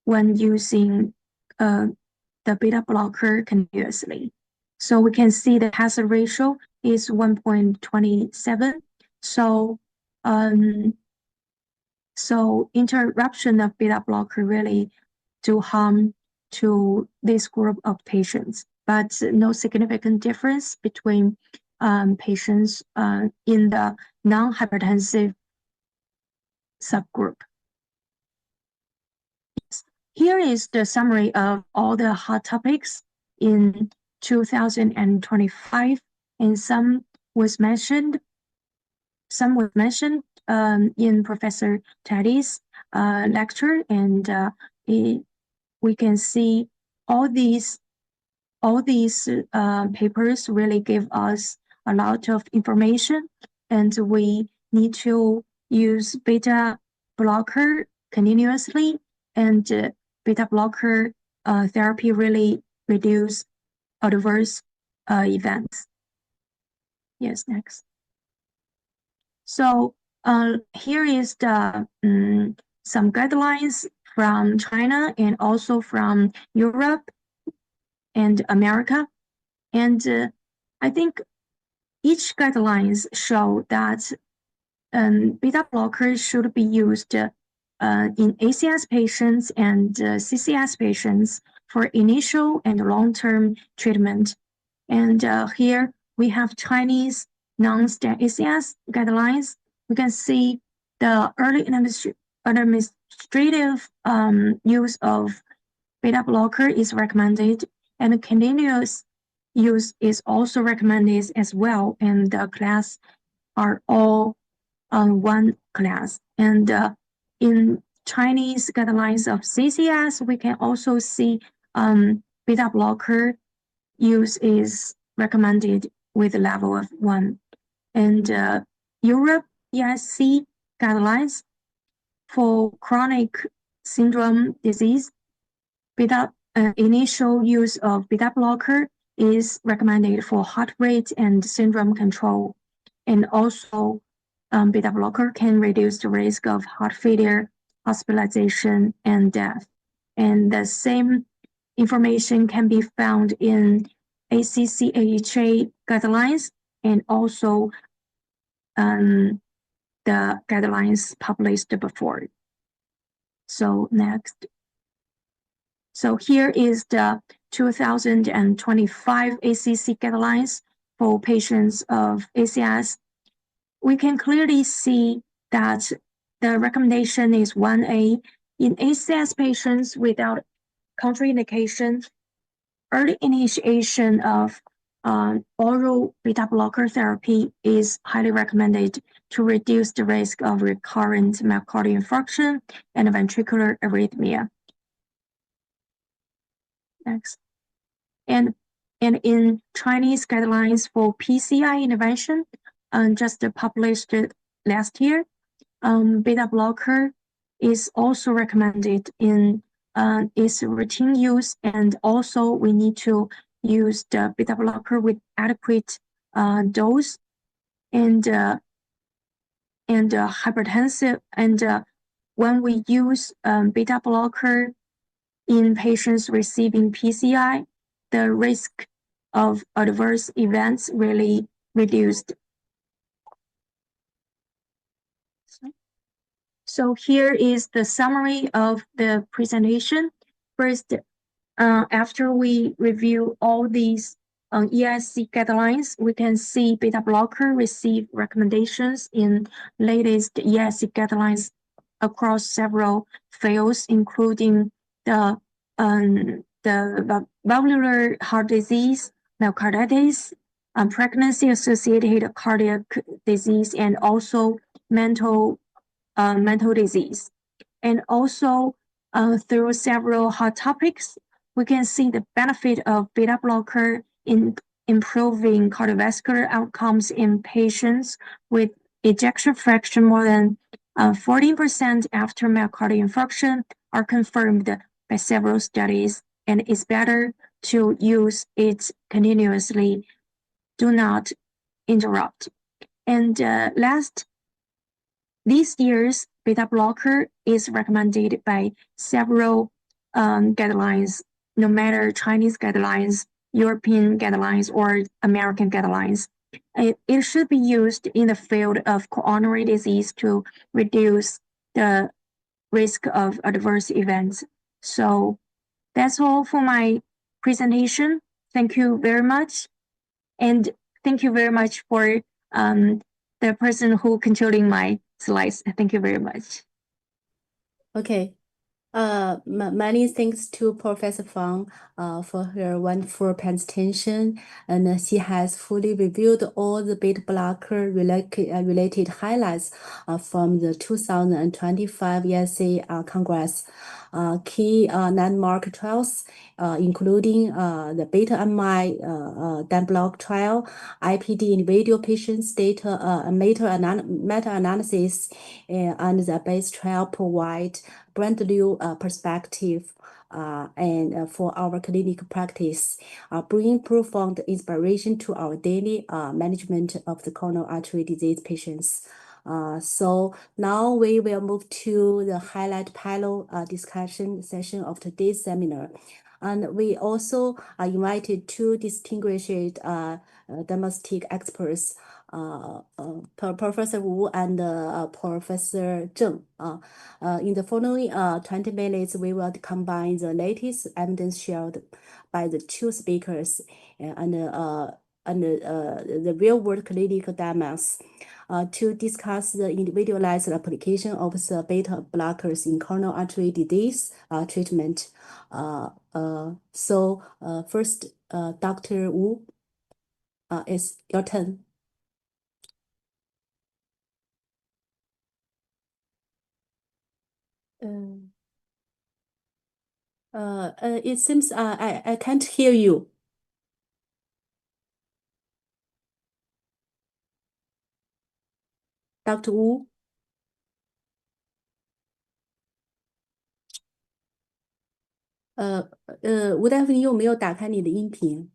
when using the beta blocker continuously. So we can see the hazard ratio is 1.27. So interruption of beta blocker really do harm to this group of patients, but no significant difference between patients in the non-hypertensive subgroup. Here is the summary of all the hot topics in 2025, and some was mentioned in Professor Taddei's lecture, and we can see all these papers really give us a lot of information, and we need to use beta blocker continuously, and beta blocker therapy really reduce adverse events. Yes, next. So here is the some guidelines from China and also from Europe and America, and I think each guidelines show that beta blockers should be used in ACS patients and CCS patients for initial and long-term treatment. And here we have Chinese non-stent ACS guidelines. We can see the early administrative use of beta blocker is recommended, and continuous use is also recommended as well, and the class are all on one class. And in Chinese guidelines of CCS, we can also see beta blocker use is recommended with a level of 1. And Europe ESC guidelines for chronic syndrome disease, initial use of beta blocker is recommended for heart rate and syndrome control. And also beta blocker can reduce the risk of heart failure, hospitalization, and death. And the same information can be found in ACC/AHA guidelines and also the guidelines published before. So next. So here is the 2025 ACC guidelines for patients of ACS. We can clearly see that the recommendation is 1A. In ACS patients without contraindication, early initiation of oral beta blocker therapy is highly recommended to reduce the risk of recurrent myocardial infarction and ventricular arrhythmia. Next. And in Chinese guidelines for PCI intervention, just published last year, beta blocker is also recommended in its routine use, and also we need to use the beta blocker with adequate dose, and hypertensive. And when we use beta blocker in patients receiving PCI, the risk of adverse events really reduced. So here is the summary of the presentation. First, after we review all these ESC guidelines, we can see beta blocker receive recommendations in latest ESC guidelines across several fields, including the valvular heart disease, myocarditis, pregnancy-associated cardiac disease, and also mental disease. And also through several hot topics, we can see the benefit of beta blocker in improving cardiovascular outcomes in patients with ejection fraction more than 14% after myocardial infarction are confirmed by several studies, and it's better to use it continuously. Do not interrupt. And last, these years, beta blocker is recommended by several guidelines, no matter Chinese guidelines, European guidelines, or American guidelines. It should be used in the field of coronary disease to reduce the risk of adverse events. So that's all for my presentation. Thank you very much. And thank you very much for the person who controlling my slides. Thank you very much. Okay. Many thanks to Professor Fang for her wonderful presentation, and she has fully reviewed all the beta blocker related highlights from the 2025 ESC Congress. Key landmark trials, including the beta MI block trial, IPD individual patients data, meta-analysis, and the base trial provide brand new perspective and for our clinical practice, bring profound inspiration to our daily management of the coronary artery disease patients. So now we will move to the highlight panel discussion session of today's seminar. And we also invited two distinguished domestic experts, Professor Wu and Professor Zheng. In the following 20 minutes, we will combine the latest evidence shared by the two speakers and the real-world clinical demos to discuss the individualized application of the beta blockers in coronary artery disease treatment. So first, Dr. Wu, it's your turn. It seems I can't hear you. Dr. Wu?吴大夫，你有没有打开你的音频？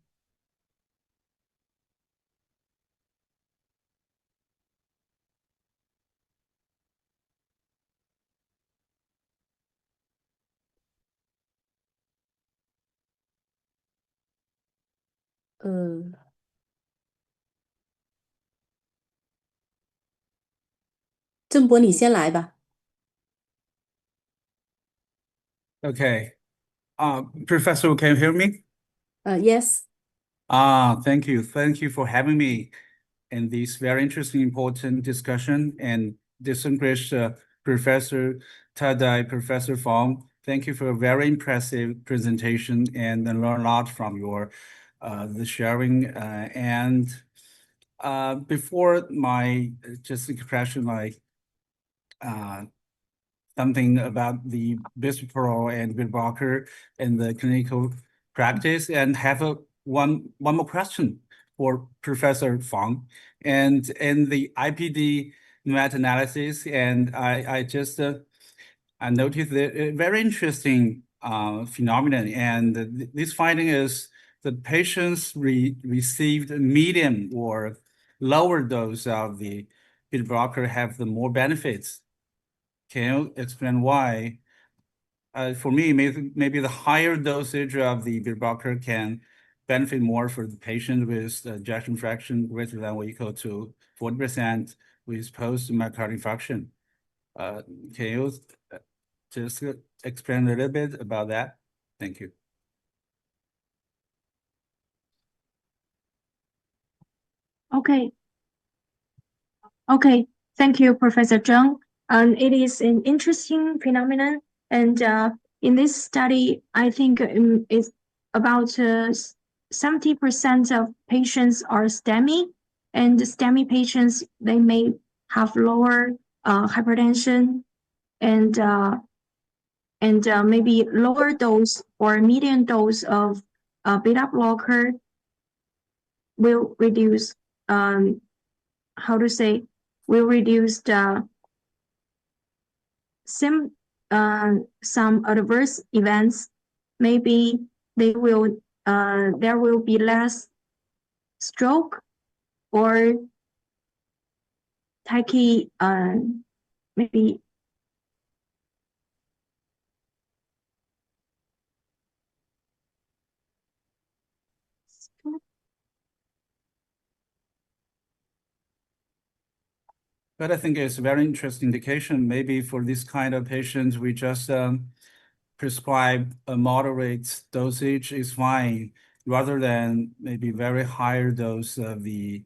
郑博，你先来吧。Okay. Professor, can you hear me? Yes. Thank you. Thank you for having me in this very interesting, important discussion. And distinguished Professor Taddei, Professor Fang, thank you for a very impressive presentation, and I learned a lot from your the sharing. And before my just expression, like something about the bispro and beta blocker and the clinical practice, and have one more question for Professor Fang. And in the IPD meta-analysis, and I just I noticed a very interesting phenomenon, and this finding is the patients received a medium or lower dose of the beta blocker have the more benefits. Can you explain why? For me, maybe the higher dosage of the beta blocker can benefit more for the patient with ejection fraction greater than or equal to 40% with post myocardial infarction. Can you just explain a little bit about that? Thank you. Okay. Okay. Thank you, Professor Zheng. It is an interesting phenomenon. And in this study, I think it's about 70% of patients are STEMI. And STEMI patients, they may have lower hypertension and maybe lower dose or medium dose of beta blocker will reduce will reduce the some adverse events. Maybe they will there will be less stroke or maybe But I think it's a very interesting indication. Maybe for this kind of patients, we just prescribe a moderate dosage is fine, rather than maybe very higher dose of the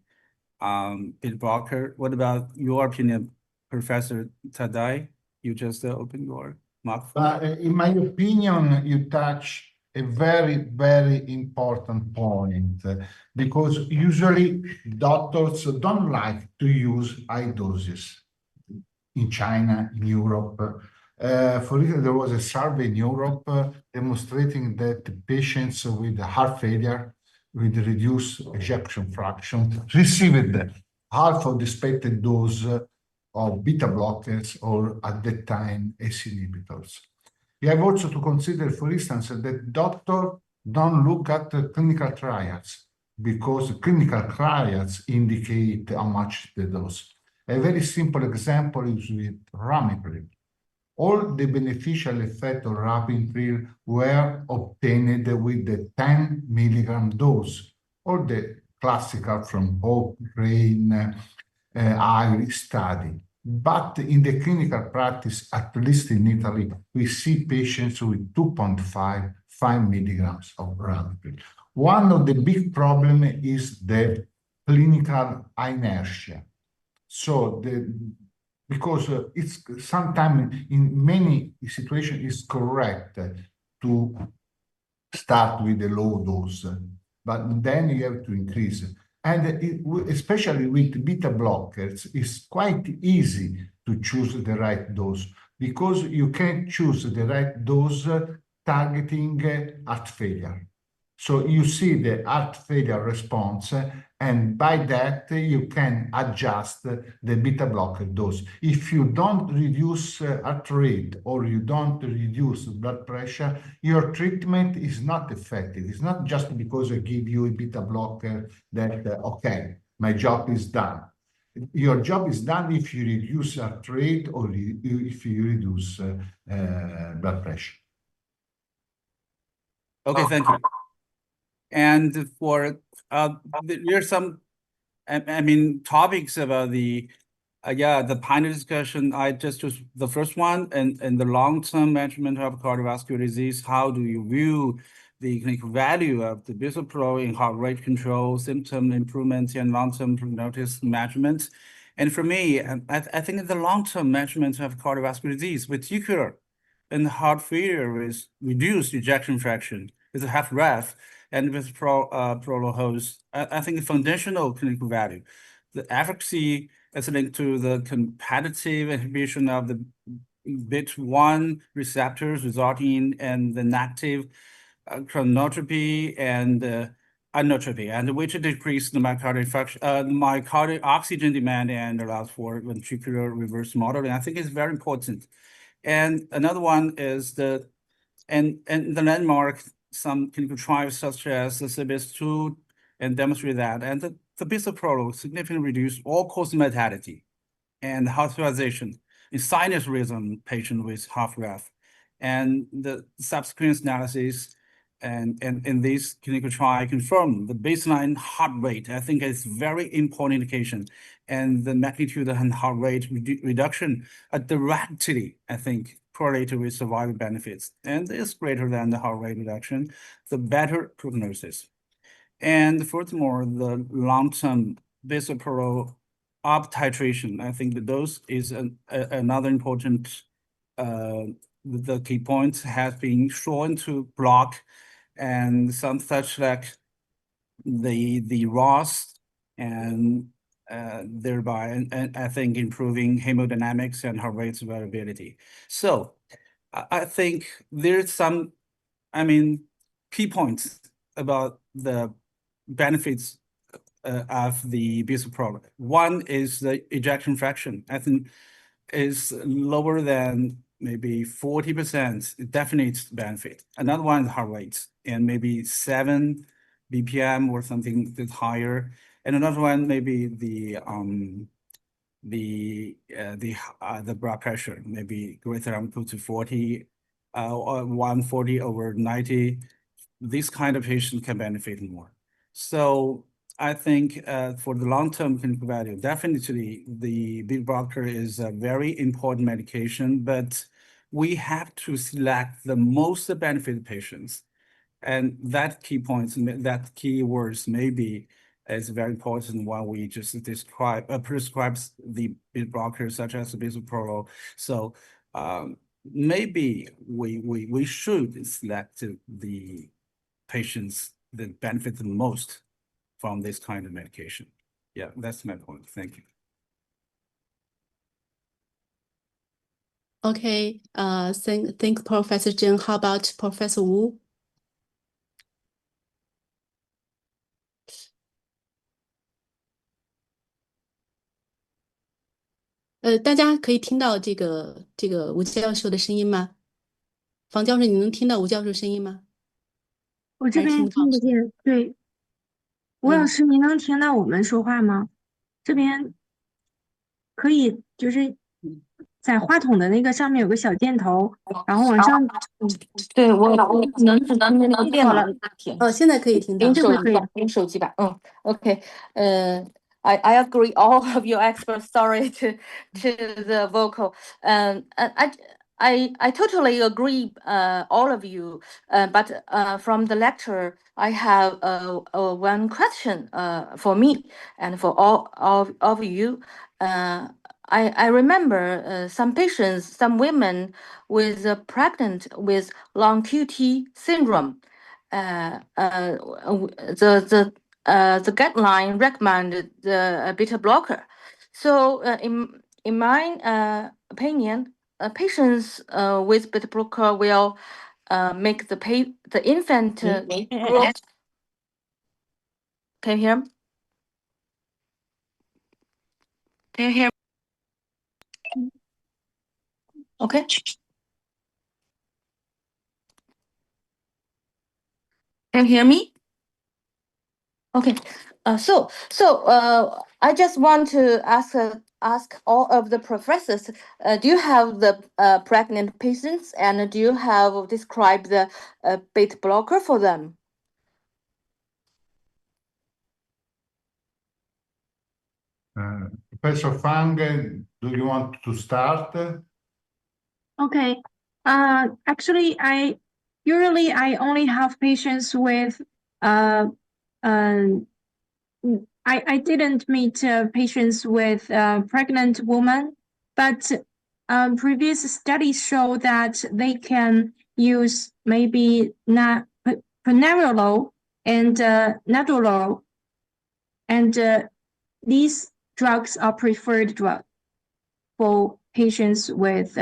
beta blocker. What about your opinion, Professor Taddei? You just opened your microphone. In my opinion, you touch a very, very important point because usually doctors don't like to use high doses in China, in Europe. For example, there was a survey in Europe demonstrating that patients with heart failure with reduced ejection fraction received half of the expected dose of beta blockers or at that time ACE inhibitors. You have also to consider, for instance, that doctors don't look at clinical trials because clinical trials indicate how much the dose. A very simple example is with Ramipril. All the beneficial effect of Ramipril were obtained with the 10 milligram dose, or the classical from Hope, Rain, Iris study. But in the clinical practice, at least in Italy, we see patients with 2.5, 5 milligrams of Ramipril. One of the big problems is the clinical inertia. So because it's sometimes in many situations it's correct to start with a low dose, but then you have to increase. And especially with beta blockers, it's quite easy to choose the right dose because you can choose the right dose targeting heart failure. So you see the heart failure response, and by that you can adjust the beta blocker dose. If you don't reduce heart rate or you don't reduce blood pressure, your treatment is not effective. It's not just because I give you a beta blocker that, okay, my job is done. Your job is done if you reduce heart rate or if you reduce blood pressure. Okay, thank you. And for there's some, I mean, topics about the panel discussion. I just choose the first one, and the long-term management of cardiovascular disease. How do you view the clinical value of the bisoprolol in heart rate control, symptom improvement, and long-term prognosis management? And for me, I think the long-term management of cardiovascular disease, particular in heart failure with reduced ejection fraction, with a HFrEF, and with prolol host, I think the foundational clinical value. The efficacy is linked to the competitive inhibition of the BIT1 receptors, resulting in the negative chronotropy and anotropy, and which decrease the myocardial infarction, myocardial oxygen demand, and allows for ventricular reverse modeling. I think it's very important. And another one is the landmark, some clinical trials such as the CBS2 and demonstrate that, and the bisoprolol significantly reduced all-cause mortality and hospitalization in sinus rhythm patient with HFrEF. And the subsequent analysis and in this clinical trial confirmed the baseline heart rate. I think is very important indication, and the magnitude and heart rate reduction are directly, I think, correlated with survival benefits, and is greater than the heart rate reduction, the better prognosis. And furthermore, the long-term bisoprolol up titration, I think the dose is another important. The key points has been shown to block and some such like the ROS and thereby and I think improving hemodynamics and heart rate variability. So I think there's some, I mean, key points about the benefits of the bisoprolol. One is the ejection fraction. I think is lower than maybe 40%, definite benefit. Another one is heart rate, and maybe 7 BPM or something that's higher. And another one maybe the blood pressure, maybe greater than 240, or 140/90. This kind of patient can benefit more. So I think for the long-term clinical value, definitely the beta blocker is a very important medication, but we have to select the most benefited patients. And that key points, that key words maybe is very important while we just prescribes the beta blocker such as the bisoprolol. So maybe we should select the patients that benefit the most from this kind of medication. Yeah, that's my point. Thank you. Okay, thanks, Professor Zheng. How about Professor Wu?大家可以听到这个吴教授的声音吗？房教授，你能听到吴教授声音吗？我这边听不见。对，吴老师，您能听到我们说话吗？这边可以，就是在话筒的那个上面有个小箭头，然后往上。对，我能听到了。现在可以听到。用手机吧。OK， I agree all of your experts. Sorry to the vocal. I totally agree, all of you. But from the lecture, I have one question for me and for all of you. I remember some patients, some women with pregnant with long QT syndrome. The guideline recommended the beta blocker. So in my opinion, patients with beta blocker will make the infant grow. Can you hear me? Can you hear me? Okay. Can you hear me? Okay. So I just want to ask all of the professors, do you have the pregnant patients, and do you have described the beta blocker for them? Professor Fang, do you want to start? Okay. Actually, I only have patients with I didn't meet patients with pregnant women, but previous studies show that they can use maybe propranolol and nadolol, and these drugs are preferred drug for patients with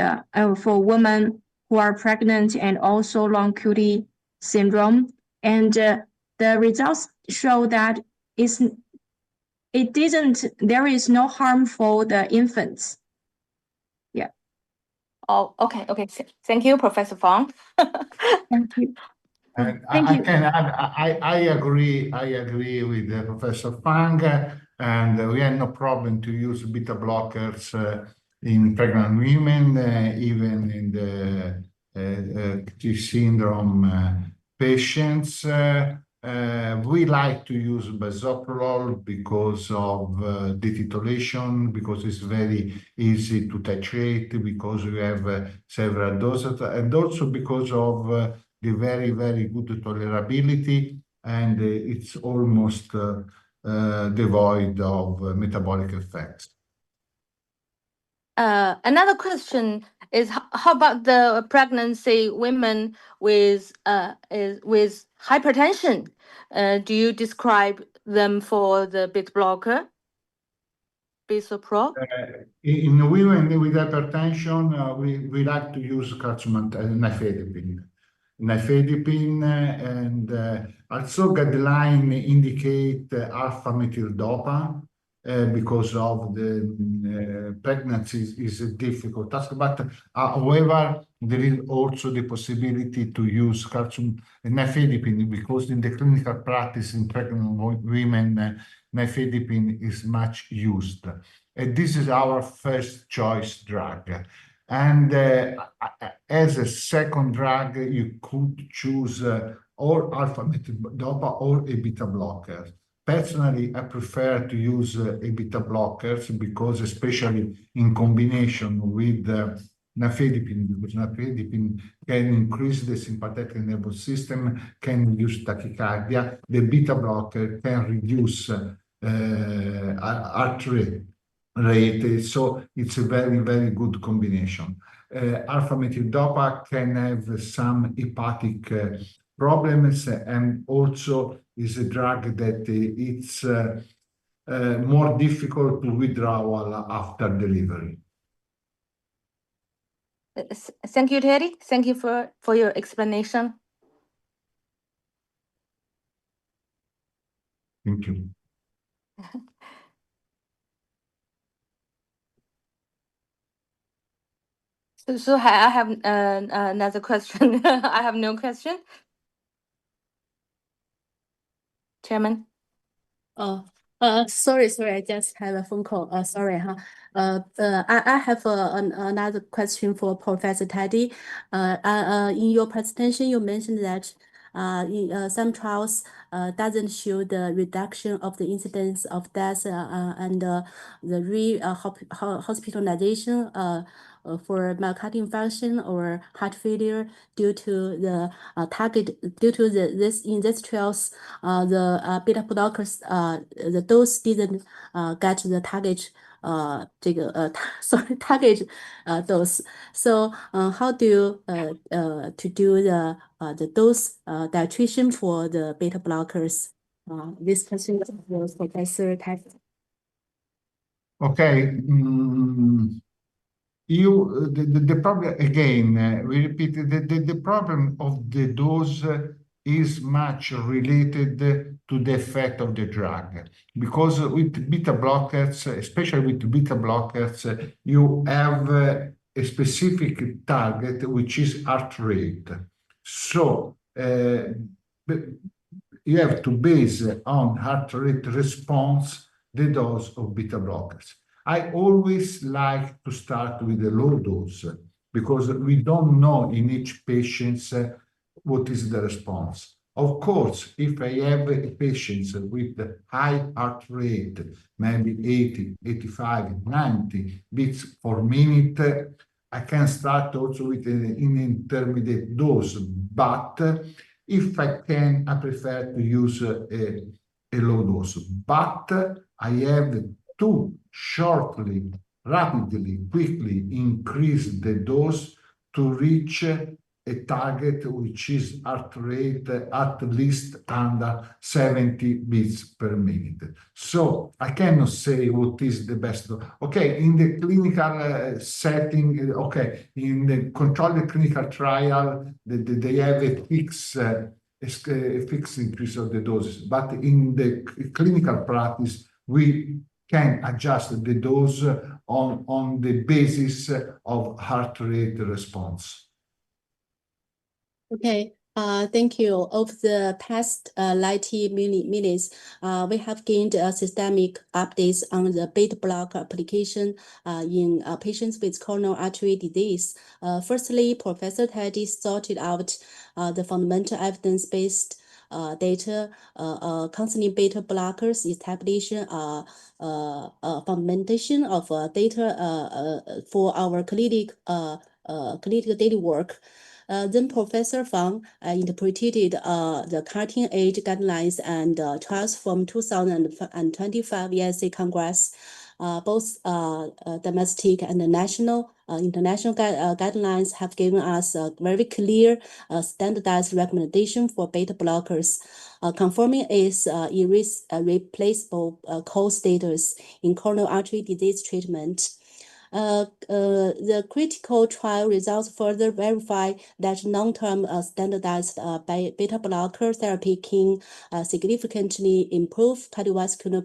for women who are pregnant and also long QT syndrome, and the results show that there is no harm for the infants. Yeah. Oh, okay. Thank you, Professor Fang. Thank you. And Thank I you. can add, I agree with Professor Fang, and we have no problem to use beta blockers in pregnant women, even in the QT syndrome patients. We like to use bisoprolol because of the titillation, because it's very easy to titrate, because we have several doses, and also because of the very, very good tolerability, and it's almost devoid of metabolic effects. Another question is how about the pregnancy women with hypertension? Do you describe them for the beta blocker, bisoprolol? In women with hypertension, we like to use nifedipine. And also guideline indicate alpha-methyl-DOPA because of the pregnancy is a difficult task. But however, there is also the possibility to use nifedipine because in the clinical practice in pregnant women, nifedipine is much used. And this is our first choice drug. And as a second drug, you could choose or alpha-methyl-DOPA or a beta blocker. Personally, I prefer to use a beta blockers because especially in combination with nifedipine, because nifedipine can increase the sympathetic nervous system, can reduce tachycardia. The beta blocker can reduce artery rate, so it's a very, very good combination. Alpha-methyl-DOPA can have some hepatic problems, and also is a drug that it's more difficult to withdrawal after delivery. Thank you, Teddy. Thank you for your explanation. Thank you. So I have another question. I have no question. Chairman. Sorry, I just had a phone call. Sorry, huh? I have another question for Professor Taddei. In your presentation, you mentioned that in some trials doesn't show the reduction of the incidence of death and the hospitalization for myocardial infarction or heart failure due to the in this trials the beta blockers the dose didn't get the target target dose. So how do you to do the dose titration for the beta blockers? This question is for Professor Taddei. Okay. The problem again, we repeat the problem of the dose is much related to the effect of the drug, because with beta blockers, especially with beta blockers, you have a specific target which is heart rate. So you have to base on heart rate response the dose of beta blockers. I always like to start with a low dose because we don't know in each patient what is the response. Of course, if I have a patient with high heart rate, maybe 80, 85, 90 beats per minute, I can start also with an intermediate dose. But if I can, I prefer to use a low dose. But I have to rapidly, quickly increase the dose to reach a target which is heart rate at least under 70 beats per minute. So I cannot say what is the best. Okay, in the clinical setting, okay, in the controlled clinical trial, they have a fixed increase of the doses. But in the clinical practice, we can adjust the dose on the basis of heart rate response. Okay, Thank you. Over the past 90 minutes, we have gained systemic updates on the beta blocker application in patients with coronary artery disease. Firstly, Professor Taddei sorted out the fundamental evidence-based data concerning beta blockers establishing fundamentation of data for our clinical daily work. Then Professor Fang interpreted the cutting-edge guidelines and trials from 2025 ESC Congress, both domestic and international guidelines have given us a very clear standardized recommendation for beta blockers, confirming its irreplaceable core status in coronary artery disease treatment. The critical trial results further verify that long-term standardized beta blocker therapy can significantly improve cardiovascular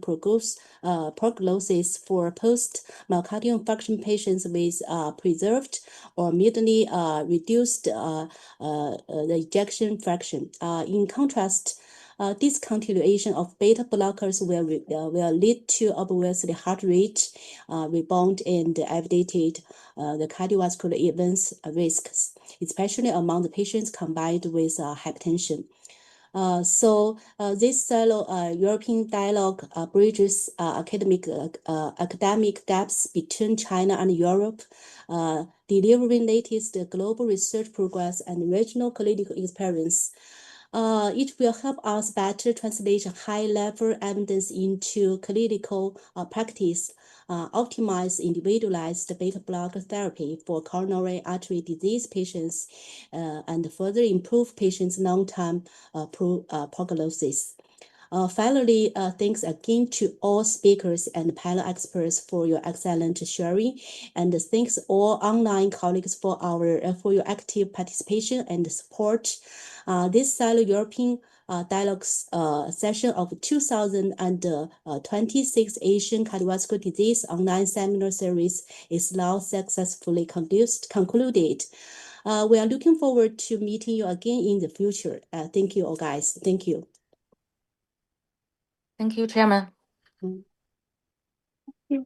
prognosis for post-myocardial infarction patients with preserved or mildly reduced the ejection fraction. In contrast, discontinuation of beta blockers will lead to obviously heart rate rebound and elevated the cardiovascular events risks, especially among the patients combined with hypertension. So this European dialogue bridges academic gaps between China and Europe, delivering latest global research progress and regional clinical experience. It will help us better translate high-level evidence into clinical practice, optimize individualized beta blocker therapy for coronary artery disease patients, and further improve patients' long-term prognosis. Finally, thanks again to all speakers and panel experts for your excellent sharing, and thanks all online colleagues for your active participation and support. This European Dialogues session of 2026 Asian Cardiovascular Disease online seminar series is now successfully concluded. We are looking forward to meeting you again in the future. Thank you all, guys. Thank you. Thank you, Chairman. Thank you.